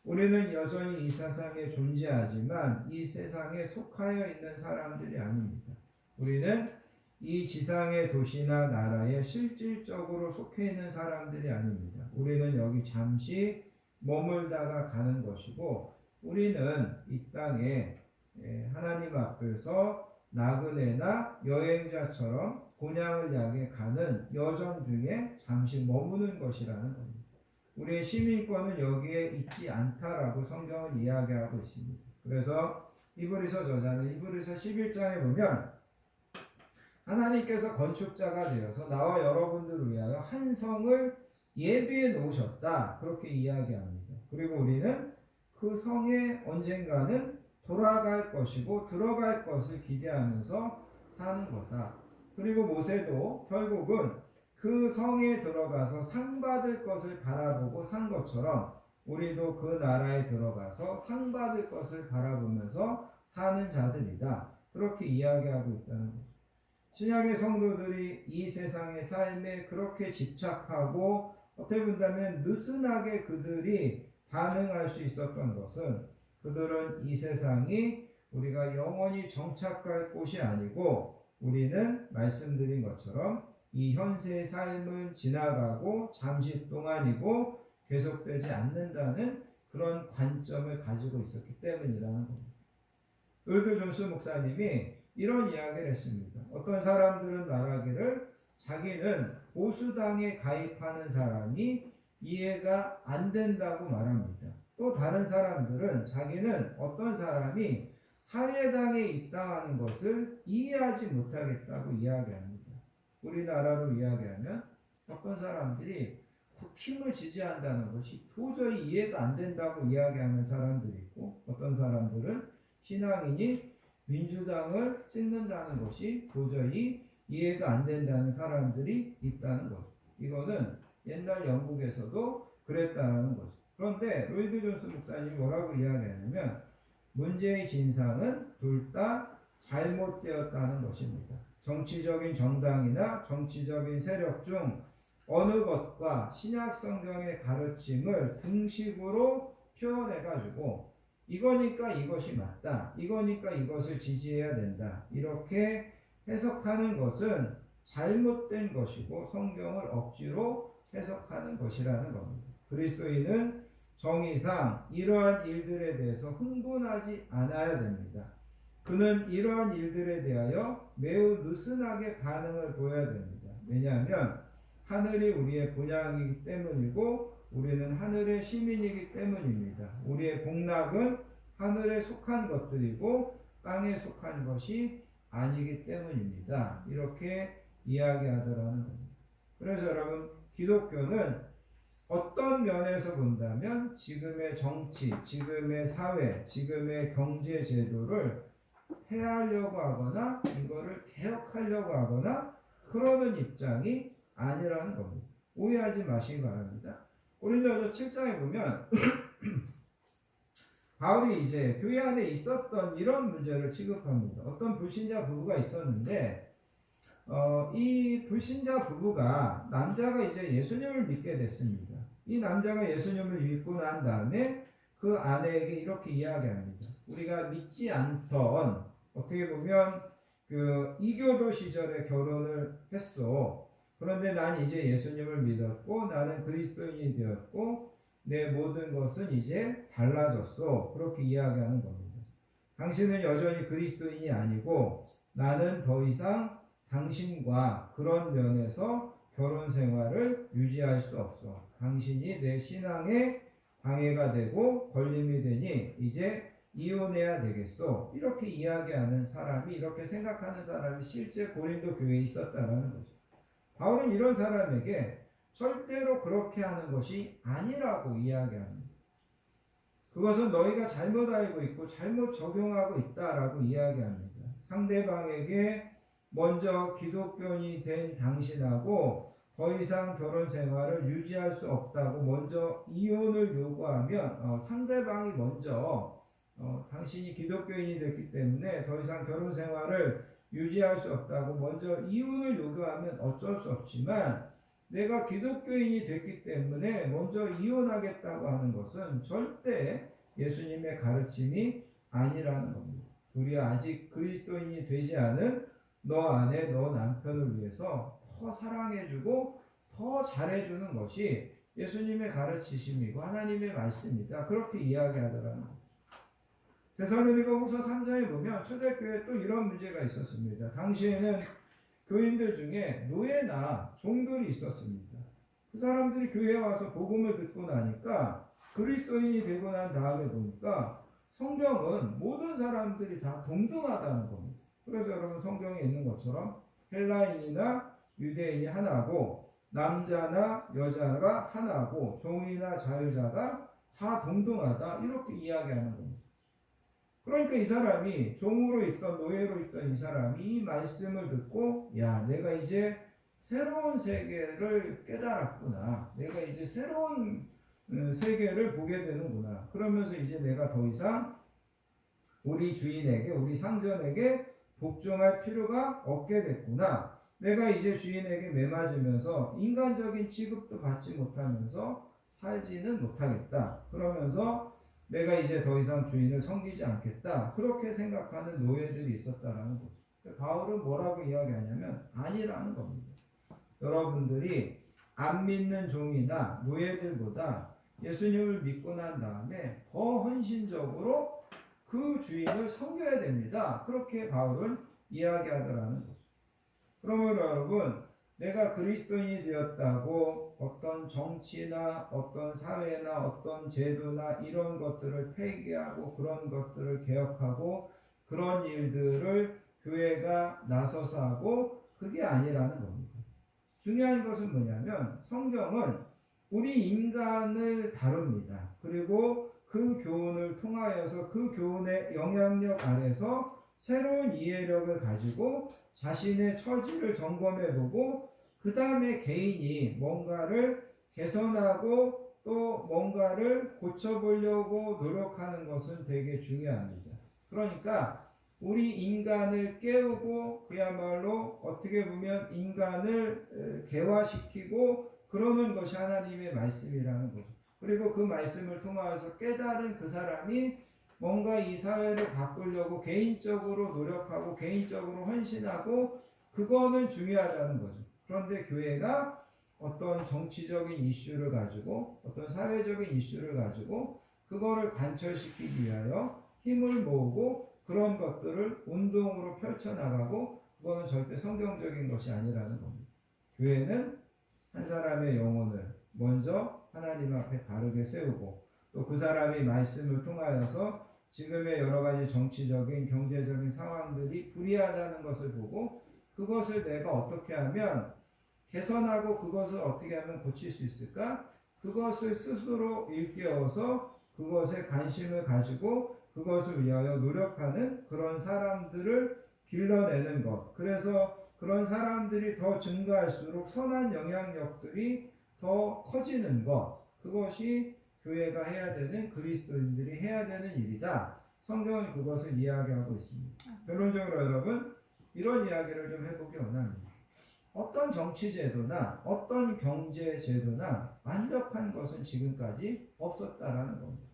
우리는 여전히 이 세상에 존재하지만 이 세상에 속하여 있는 사람들이 아닙니다. 우리는 이 지상의 도시나 나라에 실질적으로 속해 있는 사람들이 아닙니다. 우리는 여기 잠시 머물다가 가는 것이고, 우리는 이 땅에 하나님 앞에서 나그네나 여행자처럼 곤양을 향해 가는 여정 중에 잠시 머무는 것이라는 겁니다. 우리의 시민권은 여기에 있지 않다라고 성경은 이야기하고 있습니다. 그래서 히브리서 저자는 히브리서 11장에 보면 하나님께서 건축자가 되어서 나와 여러분들을 위하여 한 성을 예비해 놓으셨다, 그렇게 이야기합니다. 그리고 우리는 그 성에 언젠가는 돌아갈 것이고 들어갈 것을 기대하면서 사는 거다. 그리고 모세도 결국은 그 성에 들어가서 상 받을 것을 바라보고 산 것처럼 우리도 그 나라에 들어가서 상 받을 것을 바라보면서 사는 자들이다, 그렇게 이야기하고 있다는 거죠. 신약의 성도들이 이 세상의 삶에 그렇게 집착하고 어떻게 본다면 느슨하게 그들이 반응할 수 있었던 것은, 그들은 이 세상이 우리가 영원히 정착할 곳이 아니고, 우리는 말씀드린 것처럼 이 현세의 삶은 지나가고 잠시 동안이고 계속되지 않는다는 그런 관점을 가지고 있었기 때문이라는 겁니다. 로이드 존스 목사님이 이런 이야기를 했습니다. 어떤 사람들은 말하기를 자기는 보수당에 가입하는 사람이 이해가 안 된다고 말합니다. 또 다른 사람들은 자기는 어떤 사람이 사회당에 입당하는 것을 이해하지 못하겠다고 이야기합니다. 우리나라로 이야기하면 어떤 사람들이 힘을 지지한다는 것이 도저히 이해가 안 된다고 이야기하는 사람들이 있고, 어떤 사람들은 신앙인이 민주당을 찍는다는 것이 도저히 이해가 안 된다는 사람들이 있다는 거죠. 이거는 옛날 영국에서도 그랬다는 거죠. 그런데 로이드 존스 목사님이 뭐라고 이야기하냐면 문제의 진상은 둘 다 잘못되었다는 것입니다. 정치적인 정당이나 정치적인 세력 중 어느 것과 신약 성경의 가르침을 등식으로 표현해가지고 이거니까 이것이 맞다, 이거니까 이것을 지지해야 된다, 이렇게 해석하는 것은 잘못된 것이고 성경을 억지로 해석하는 것이라는 겁니다. 그리스도인은 정의상 이러한 일들에 대해서 흥분하지 않아야 됩니다. 그는 이러한 일들에 대하여 매우 느슨하게 반응을 보여야 됩니다. 왜냐하면 하늘이 우리의 본향이기 때문이고 우리는 하늘의 시민이기 때문입니다. 우리의 복락은 하늘에 속한 것들이고 땅에 속한 것이 아니기 때문입니다. 이렇게 이야기하더라는 겁니다. 그래서 여러분, 기독교는 어떤 면에서 본다면 지금의 정치, 지금의 사회, 지금의 경제 제도를 해하려고 하거나 이거를 개혁하려고 하거나 그러는 입장이 아니라는 겁니다. 오해하지 마시기 바랍니다. 고린도서 7장에 보면 바울이 이제 교회 안에 있었던 이런 문제를 취급합니다. 어떤 불신자 부부가 있었는데 이 불신자 부부가, 남자가 이제 예수님을 믿게 됐습니다. 이 남자가 예수님을 믿고 난 다음에 그 아내에게 이렇게 이야기합니다. 우리가 믿지 않던, 어떻게 보면 그 이교도 시절에 결혼을 했어. 그런데 난 이제 예수님을 믿었고 나는 그리스도인이 되었고 내 모든 것은 이제 달라졌어. 그렇게 이야기하는 겁니다. 당신은 여전히 그리스도인이 아니고 나는 더 이상 당신과 그런 면에서 결혼 생활을 유지할 수 없어. 당신이 내 신앙에 방해가 되고 걸림이 되니 이제 이혼해야 되겠어. 이렇게 이야기하는 사람이, 이렇게 생각하는 사람이 실제 고린도 교회에 있었다는 거죠. 바울은 이런 사람에게 절대로 그렇게 하는 것이 아니라고 이야기합니다. 그것은 너희가 잘못 알고 있고 잘못 적용하고 있다라고 이야기합니다. 상대방에게 먼저 기독교인이 된 당신하고 더 이상 결혼 생활을 유지할 수 없다고 먼저 이혼을 요구하면 상대방이 먼저 당신이 기독교인이 됐기 때문에 더 이상 결혼 생활을 유지할 수 없다고 먼저 이혼을 요구하면 어쩔 수 없지만 내가 기독교인이 됐기 때문에 먼저 이혼하겠다고 하는 것은 절대 예수님의 가르침이 아니라는 겁니다. 우리 아직 그리스도인이 되지 않은 너 아내, 너 남편을 위해서 더 사랑해주고 더 잘해주는 것이 예수님의 가르치심이고 하나님의 말씀이다. 그렇게 이야기하더라는 거죠. 데살로니가후서 3장에 보면 초대교회에 또 이런 문제가 있었습니다. 당시에는 교인들 중에 노예나 종들이 있었습니다. 그 사람들이 교회에 와서 복음을 듣고 나니까 그리스도인이 되고 난 다음에 보니까 성경은 모든 사람들이 다 동등하다는 겁니다. 그래서 여러분 성경에 있는 것처럼 헬라인이나 유대인이 하나고 남자나 여자가 하나고 종이나 자유자가 다 동등하다 이렇게 이야기하는 겁니다. 그러니까 이 사람이 종으로 있던 노예로 있던 이 사람이 이 말씀을 듣고 야 내가 이제 새로운 세계를 깨달았구나. 내가 이제 새로운 세계를 보게 되는구나. 그러면서 이제 내가 더 이상 우리 주인에게 우리 상전에게 복종할 필요가 없게 됐구나. 내가 이제 주인에게 매맞으면서 인간적인 취급도 받지 못하면서 살지는 못하겠다. 그러면서 내가 이제 더 이상 주인을 섬기지 않겠다. 그렇게 생각하는 노예들이 있었다라는 거죠. 바울은 뭐라고 이야기하냐면 아니라는 겁니다. 여러분들이 안 믿는 종이나 노예들보다 예수님을 믿고 난 다음에 더 헌신적으로 그 주인을 섬겨야 됩니다. 그렇게 바울은 이야기하더라는 거죠. 그러면 여러분 내가 그리스도인이 되었다고 어떤 정치나 어떤 사회나 어떤 제도나 이런 것들을 폐기하고 그런 것들을 개혁하고 그런 일들을 교회가 나서서 하고 그게 아니라는 겁니다. 중요한 것은 뭐냐면 성경은 우리 인간을 다룹니다. 그리고 그 교훈을 통하여서 그 교훈의 영향력 아래서 새로운 이해력을 가지고 자신의 처지를 점검해보고 그 다음에 개인이 뭔가를 개선하고 또 뭔가를 고쳐보려고 노력하는 것은 되게 중요합니다. 그러니까 우리 인간을 깨우고 그야말로 어떻게 보면 인간을 개화시키고 그러는 것이 하나님의 말씀이라는 거죠. 그리고 그 말씀을 통해서 깨달은 그 사람이 뭔가 이 사회를 바꾸려고 개인적으로 노력하고 개인적으로 헌신하고 그거는 중요하다는 거죠. 그런데 교회가 어떤 정치적인 이슈를 가지고 어떤 사회적인 이슈를 가지고 그거를 관철시키기 위하여 힘을 모으고 그런 것들을 운동으로 펼쳐나가고 그거는 절대 성경적인 것이 아니라는 겁니다. 교회는 한 사람의 영혼을 먼저 하나님 앞에 바르게 세우고 또 그 사람이 말씀을 통하여서 지금의 여러 가지 정치적인 경제적인 상황들이 불이하다는 것을 보고 그것을 내가 어떻게 하면 개선하고 그것을 어떻게 하면 고칠 수 있을까? 그것을 스스로 일깨워서 그것에 관심을 가지고 그것을 위하여 노력하는 그런 사람들을 길러내는 것. 그래서 그런 사람들이 더 증가할수록 선한 영향력들이 더 커지는 것. 그것이 교회가 해야 되는 그리스도인들이 해야 되는 일이다. 성경은 그것을 이야기하고 있습니다. 결론적으로 여러분 이런 이야기를 좀 해보기 원합니다. 어떤 정치제도나 어떤 경제제도나 완벽한 것은 지금까지 없었다라는 겁니다.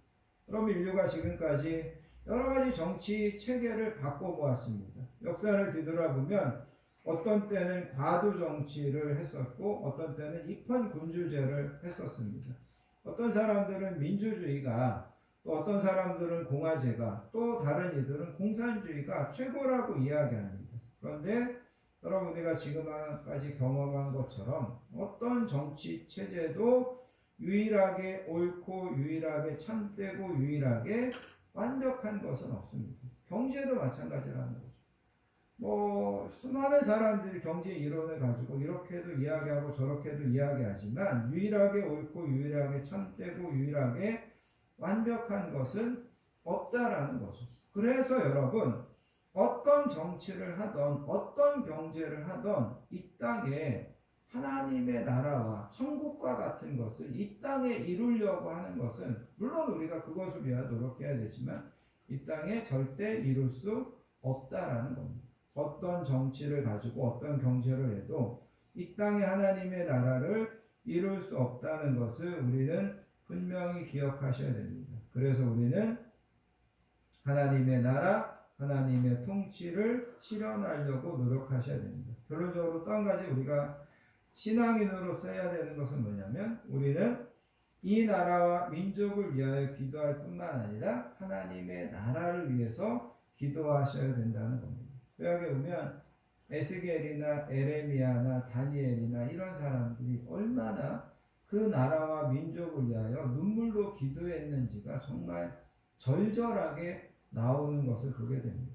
그럼 인류가 지금까지 여러 가지 정치 체계를 바꿔보았습니다. 역사를 뒤돌아보면 어떤 때는 과도 정치를 했었고 어떤 때는 입헌군주제를 했었습니다. 어떤 사람들은 민주주의가 또 어떤 사람들은 공화제가 또 다른 이들은 공산주의가 최고라고 이야기합니다. 그런데 여러분 우리가 지금까지 경험한 것처럼 어떤 정치 체제도 유일하게 옳고 유일하게 참되고 유일하게 완벽한 것은 없습니다. 경제도 마찬가지라는 거죠. 수많은 사람들이 경제 이론을 가지고 이렇게도 이야기하고 저렇게도 이야기하지만 유일하게 옳고 유일하게 참되고 유일하게 완벽한 것은 없다라는 거죠. 그래서 여러분 어떤 정치를 하던 어떤 경제를 하던 이 땅에 하나님의 나라와 천국과 같은 것을 이 땅에 이루려고 하는 것은 물론 우리가 그것을 위하여 노력해야 되지만 이 땅에 절대 이룰 수 없다라는 겁니다. 어떤 정치를 가지고 어떤 경제를 해도 이 땅에 하나님의 나라를 이룰 수 없다는 것을 우리는 분명히 기억하셔야 됩니다. 그래서 우리는 하나님의 나라, 하나님의 통치를 실현하려고 노력하셔야 됩니다. 결론적으로 또 한 가지 우리가 신앙인으로 써야 되는 것은 뭐냐면 우리는 이 나라와 민족을 위하여 기도할 뿐만 아니라 하나님의 나라를 위해서 기도하셔야 된다는 겁니다. 여기 보면 에스겔이나 에레미야나 다니엘이나 이런 사람들이 얼마나 그 나라와 민족을 위하여 눈물로 기도했는지가 정말 절절하게 나오는 것을 보게 됩니다.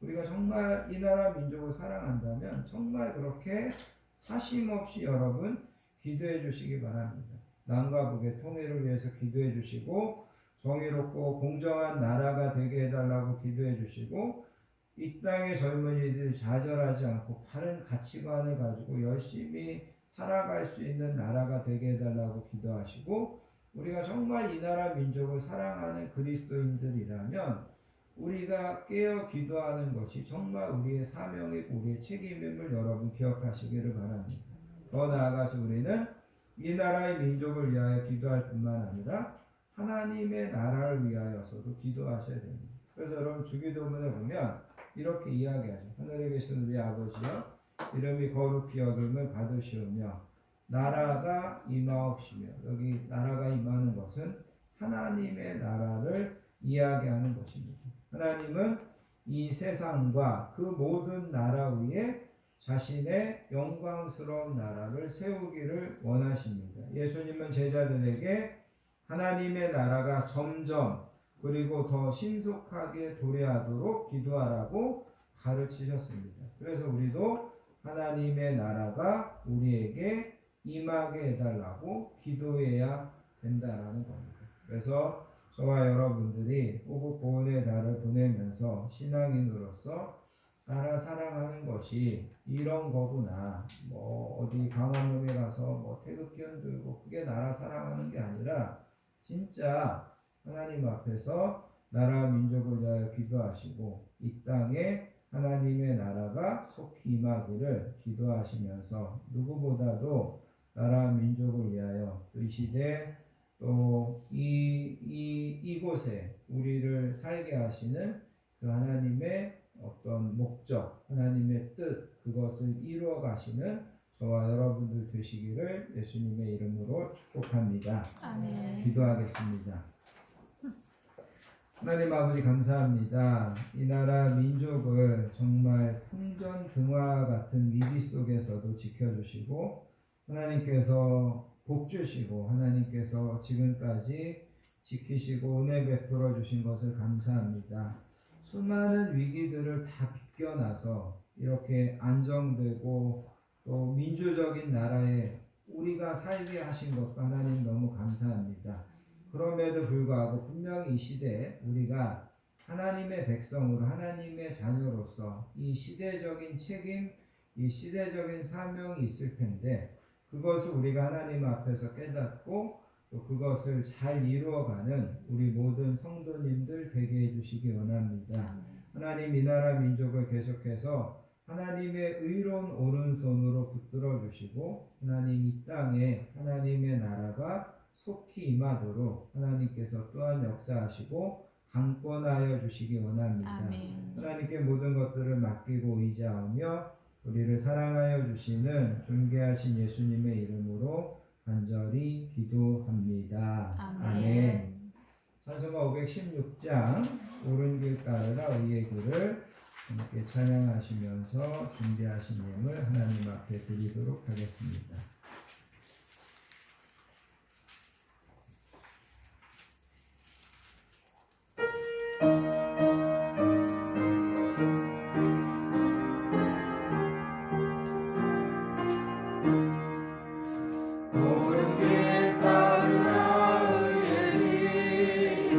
우리가 정말 이 나라 민족을 사랑한다면 정말 그렇게 사심없이 여러분 기도해 주시기 바랍니다. 남과 북의 통일을 위해서 기도해 주시고 정의롭고 공정한 나라가 되게 해달라고 기도해 주시고 이 땅의 젊은이들이 좌절하지 않고 바른 가치관을 가지고 열심히 살아갈 수 있는 나라가 되게 해달라고 기도하시고 우리가 정말 이 나라 민족을 사랑하는 그리스도인들이라면 우리가 깨어 기도하는 것이 정말 우리의 사명이고 우리의 책임임을 여러분 기억하시기를 바랍니다. 더 나아가서 우리는 이 나라의 민족을 위하여 기도할 뿐만 아니라 하나님의 나라를 위하여서도 기도하셔야 됩니다. 그래서 여러분 주기도문에 보면 이렇게 이야기하죠. 하늘에 계신 우리 아버지여 이름이 거룩히 여김을 받으시오며 나라가 임하옵시며 여기 나라가 임하는 것은 하나님의 나라를 이야기하는 것입니다. 하나님은 이 세상과 그 모든 나라 위에 자신의 영광스러운 나라를 세우기를 원하십니다. 예수님은 제자들에게 하나님의 나라가 점점 그리고 더 신속하게 도래하도록 기도하라고 가르치셨습니다. 그래서 우리도 하나님의 나라가 우리에게 임하게 해달라고 기도해야 된다는 겁니다. 그래서 저와 여러분들이 호국 보훈의 달을 보내면서 신앙인으로서 나라 사랑하는 것이 이런 거구나. 뭐 어디 광화문에 가서 뭐 태극기 흔들고 그게 나라 사랑하는 게 아니라 진짜 하나님 앞에서 나라 민족을 위하여 기도하시고 이 땅에 하나님의 나라가 속히 임하기를 기도하시면서 누구보다도 나라 민족을 위하여 이 시대 또 이곳에 우리를 살게 하시는 그 하나님의 어떤 목적, 하나님의 뜻 그것을 이루어 가시는 저와 여러분들 되시기를 예수님의 이름으로 축복합니다. 아멘. 기도하겠습니다. 하나님 아버지 감사합니다. 이 나라 민족을 정말 풍전등화 같은 위기 속에서도 지켜주시고 하나님께서 복 주시고 하나님께서 지금까지 지키시고 은혜 베풀어 주신 것을 감사합니다. 수많은 위기들을 다 비껴나서 이렇게 안정되고 또 민주적인 나라에 우리가 살게 하신 것 하나님 너무 감사합니다. 그럼에도 불구하고 분명히 이 시대에 우리가 하나님의 백성으로 하나님의 자녀로서 이 시대적인 책임, 이 시대적인 사명이 있을 텐데 그것을 우리가 하나님 앞에서 깨닫고 또 그것을 잘 이루어가는 우리 모든 성도님들 되게 해주시기 원합니다. 하나님 이 나라 민족을 계속해서 하나님의 의로운 오른손으로 붙들어 주시고 하나님 이 땅에 하나님의 나라가 속히 임하도록 하나님께서 또한 역사하시고 강권하여 주시기 원합니다. 아멘. 하나님께 모든 것들을 맡기고 의지하며 우리를 사랑하여 주시는 존귀하신 예수님의 이름으로 간절히 기도합니다. 아멘. 찬송가 516장 옳은 길 따르라 의의 길을 함께 찬양하시면서 준비하신 예물 하나님 앞에 드리도록 하겠습니다. 옳은 길 따르라 의의 길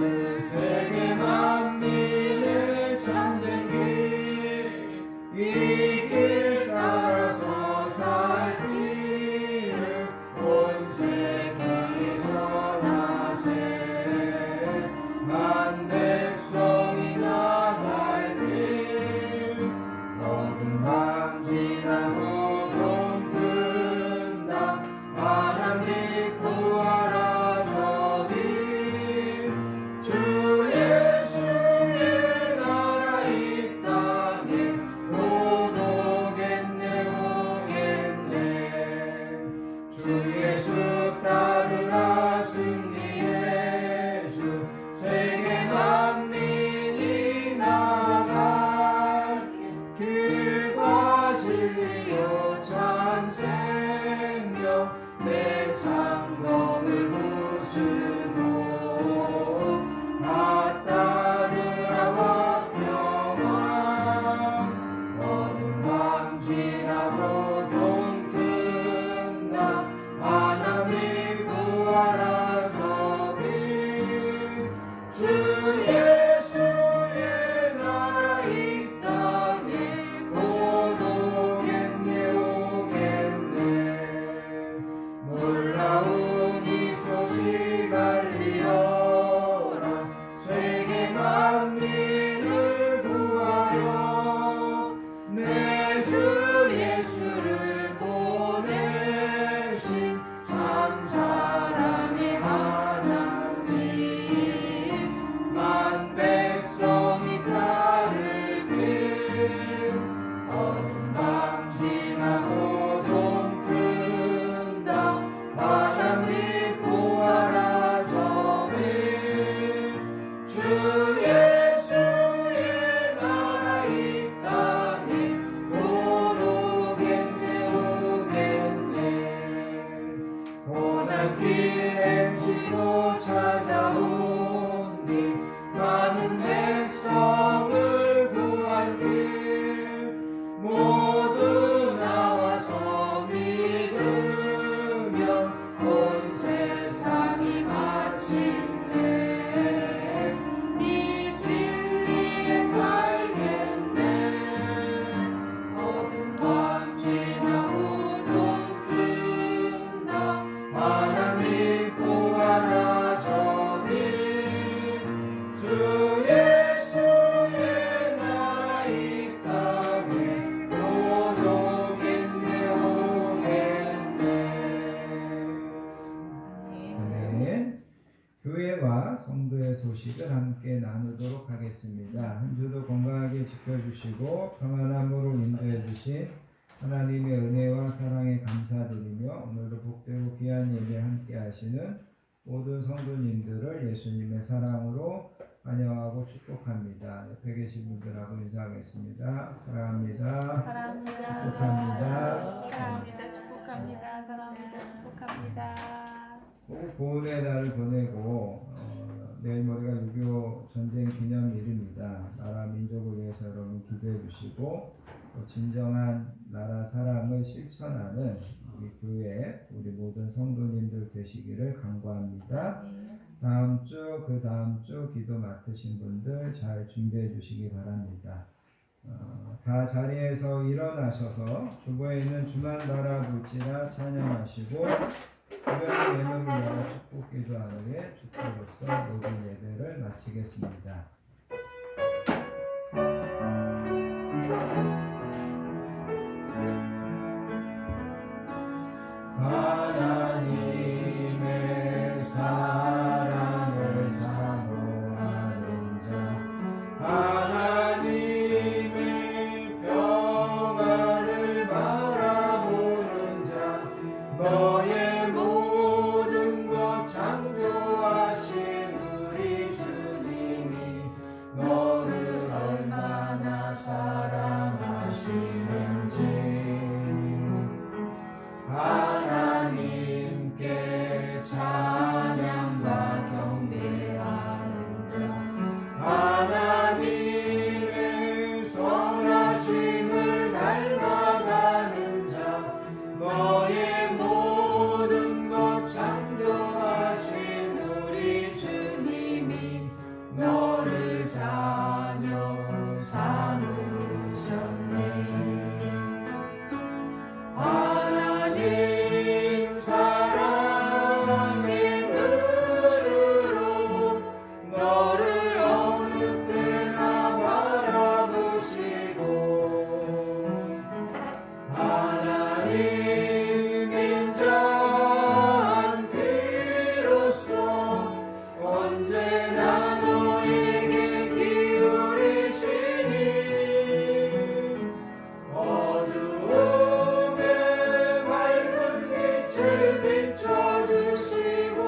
성도의 소식을 함께 나누도록 하겠습니다. 한 주도 건강하게 지켜주시고 평안함으로 인도해 주신 하나님의 은혜와 사랑에 감사드리며 오늘도 복되고 귀한 예배 함께 하시는 모든 성도님들을 예수님의 사랑으로 환영하고 축복합니다. 옆에 계신 분들하고 인사하겠습니다. 사랑합니다. 사랑합니다. 축복합니다. 사랑합니다. 축복합니다. 사랑합니다. 축복합니다. 보훈의 날을 보내고 내일 모레가 6.25 전쟁 기념일입니다. 나라 민족을 위해서 여러분 기도해 주시고 또 진정한 나라 사랑을 실천하는 우리 교회 우리 모든 성도님들 되시기를 간구합니다. 다음 주 그 다음 주 기도 맡으신 분들 잘 준비해 주시기 바랍니다. 다 자리에서 일어나셔서 주보에 있는 주만 바라볼지라 찬양하시고 주변의 예물을 열어 축복 기도하는 후에 축복으로서 모든 예배를 마치겠습니다. 하나님의 사랑을 사모하는 자 하나님의 평안을 바라보는 자 너의 모든 것 창조하신 우리 주님이 너를 얼마나 사랑하시는지 하나님께 찬양과 경배하는 자 하나님의 선하심을 닮아가는 자 너의 모든 것 창조하신 우리 주님이 너를 자녀 삼으셨네. 하나님 사랑의 눈으로 너를 어느 때나 바라보시고 하나님 인자한 귀로써 언제나 너에게 기울이시니 어두움에 밝은 빛을 비춰주시고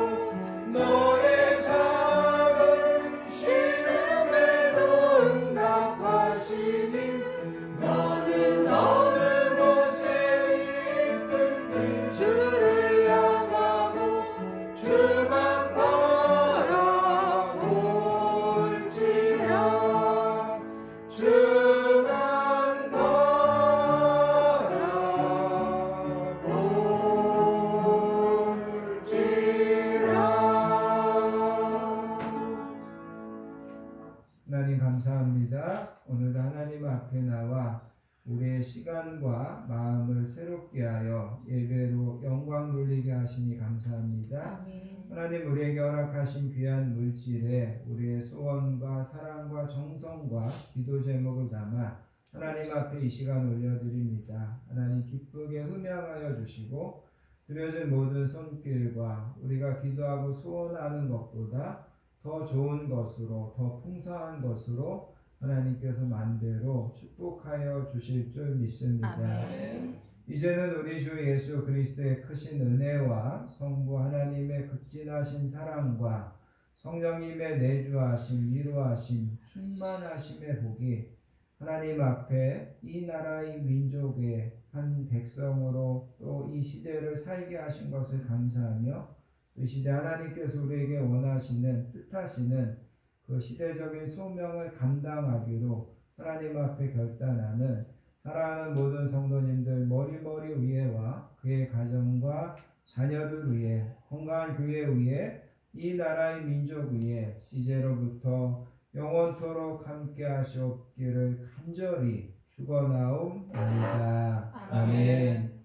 너의 작은 신음에도 응답하시니 너는 어느 곳에 있든지 주를 향하고 주만 바라볼지라 주만 하나님 감사합니다. 오늘도 하나님 앞에 나와 우리의 시간과 마음을 새롭게 하여 예배로 영광 돌리게 하시니 감사합니다. 아멘. 하나님 우리에게 허락하신 귀한 물질에 우리의 소원과 사랑과 정성과 기도 제목을 담아 하나님 앞에 이 시간 올려드립니다. 하나님 기쁘게 흠양하여 주시고 드려진 모든 손길과 우리가 기도하고 소원하는 것보다 더 좋은 것으로 더 풍성한 것으로 하나님께서 만대로 축복하여 주실 줄 믿습니다. 아멘. 이제는 우리 주 예수 그리스도의 크신 은혜와 성부 하나님의 극진하신 사랑과 성령님의 내주하심 위로하심 충만하심의 복이 하나님 앞에 이 나라의 민족의 한 백성으로 또 이 시대를 살게 하신 것을 감사하며 이 시대 하나님께서 우리에게 원하시는 뜻하시는 그 시대적인 소명을 감당하기로 하나님 앞에 결단하는 사랑하는 모든 성도님들 머리머리 위에와 그의 가정과 자녀들 위에 건강한 교회 위에 이 나라의 민족 위에 이제로부터 영원토록 함께 하시옵기를 간절히 축원하옵나이다. 아멘.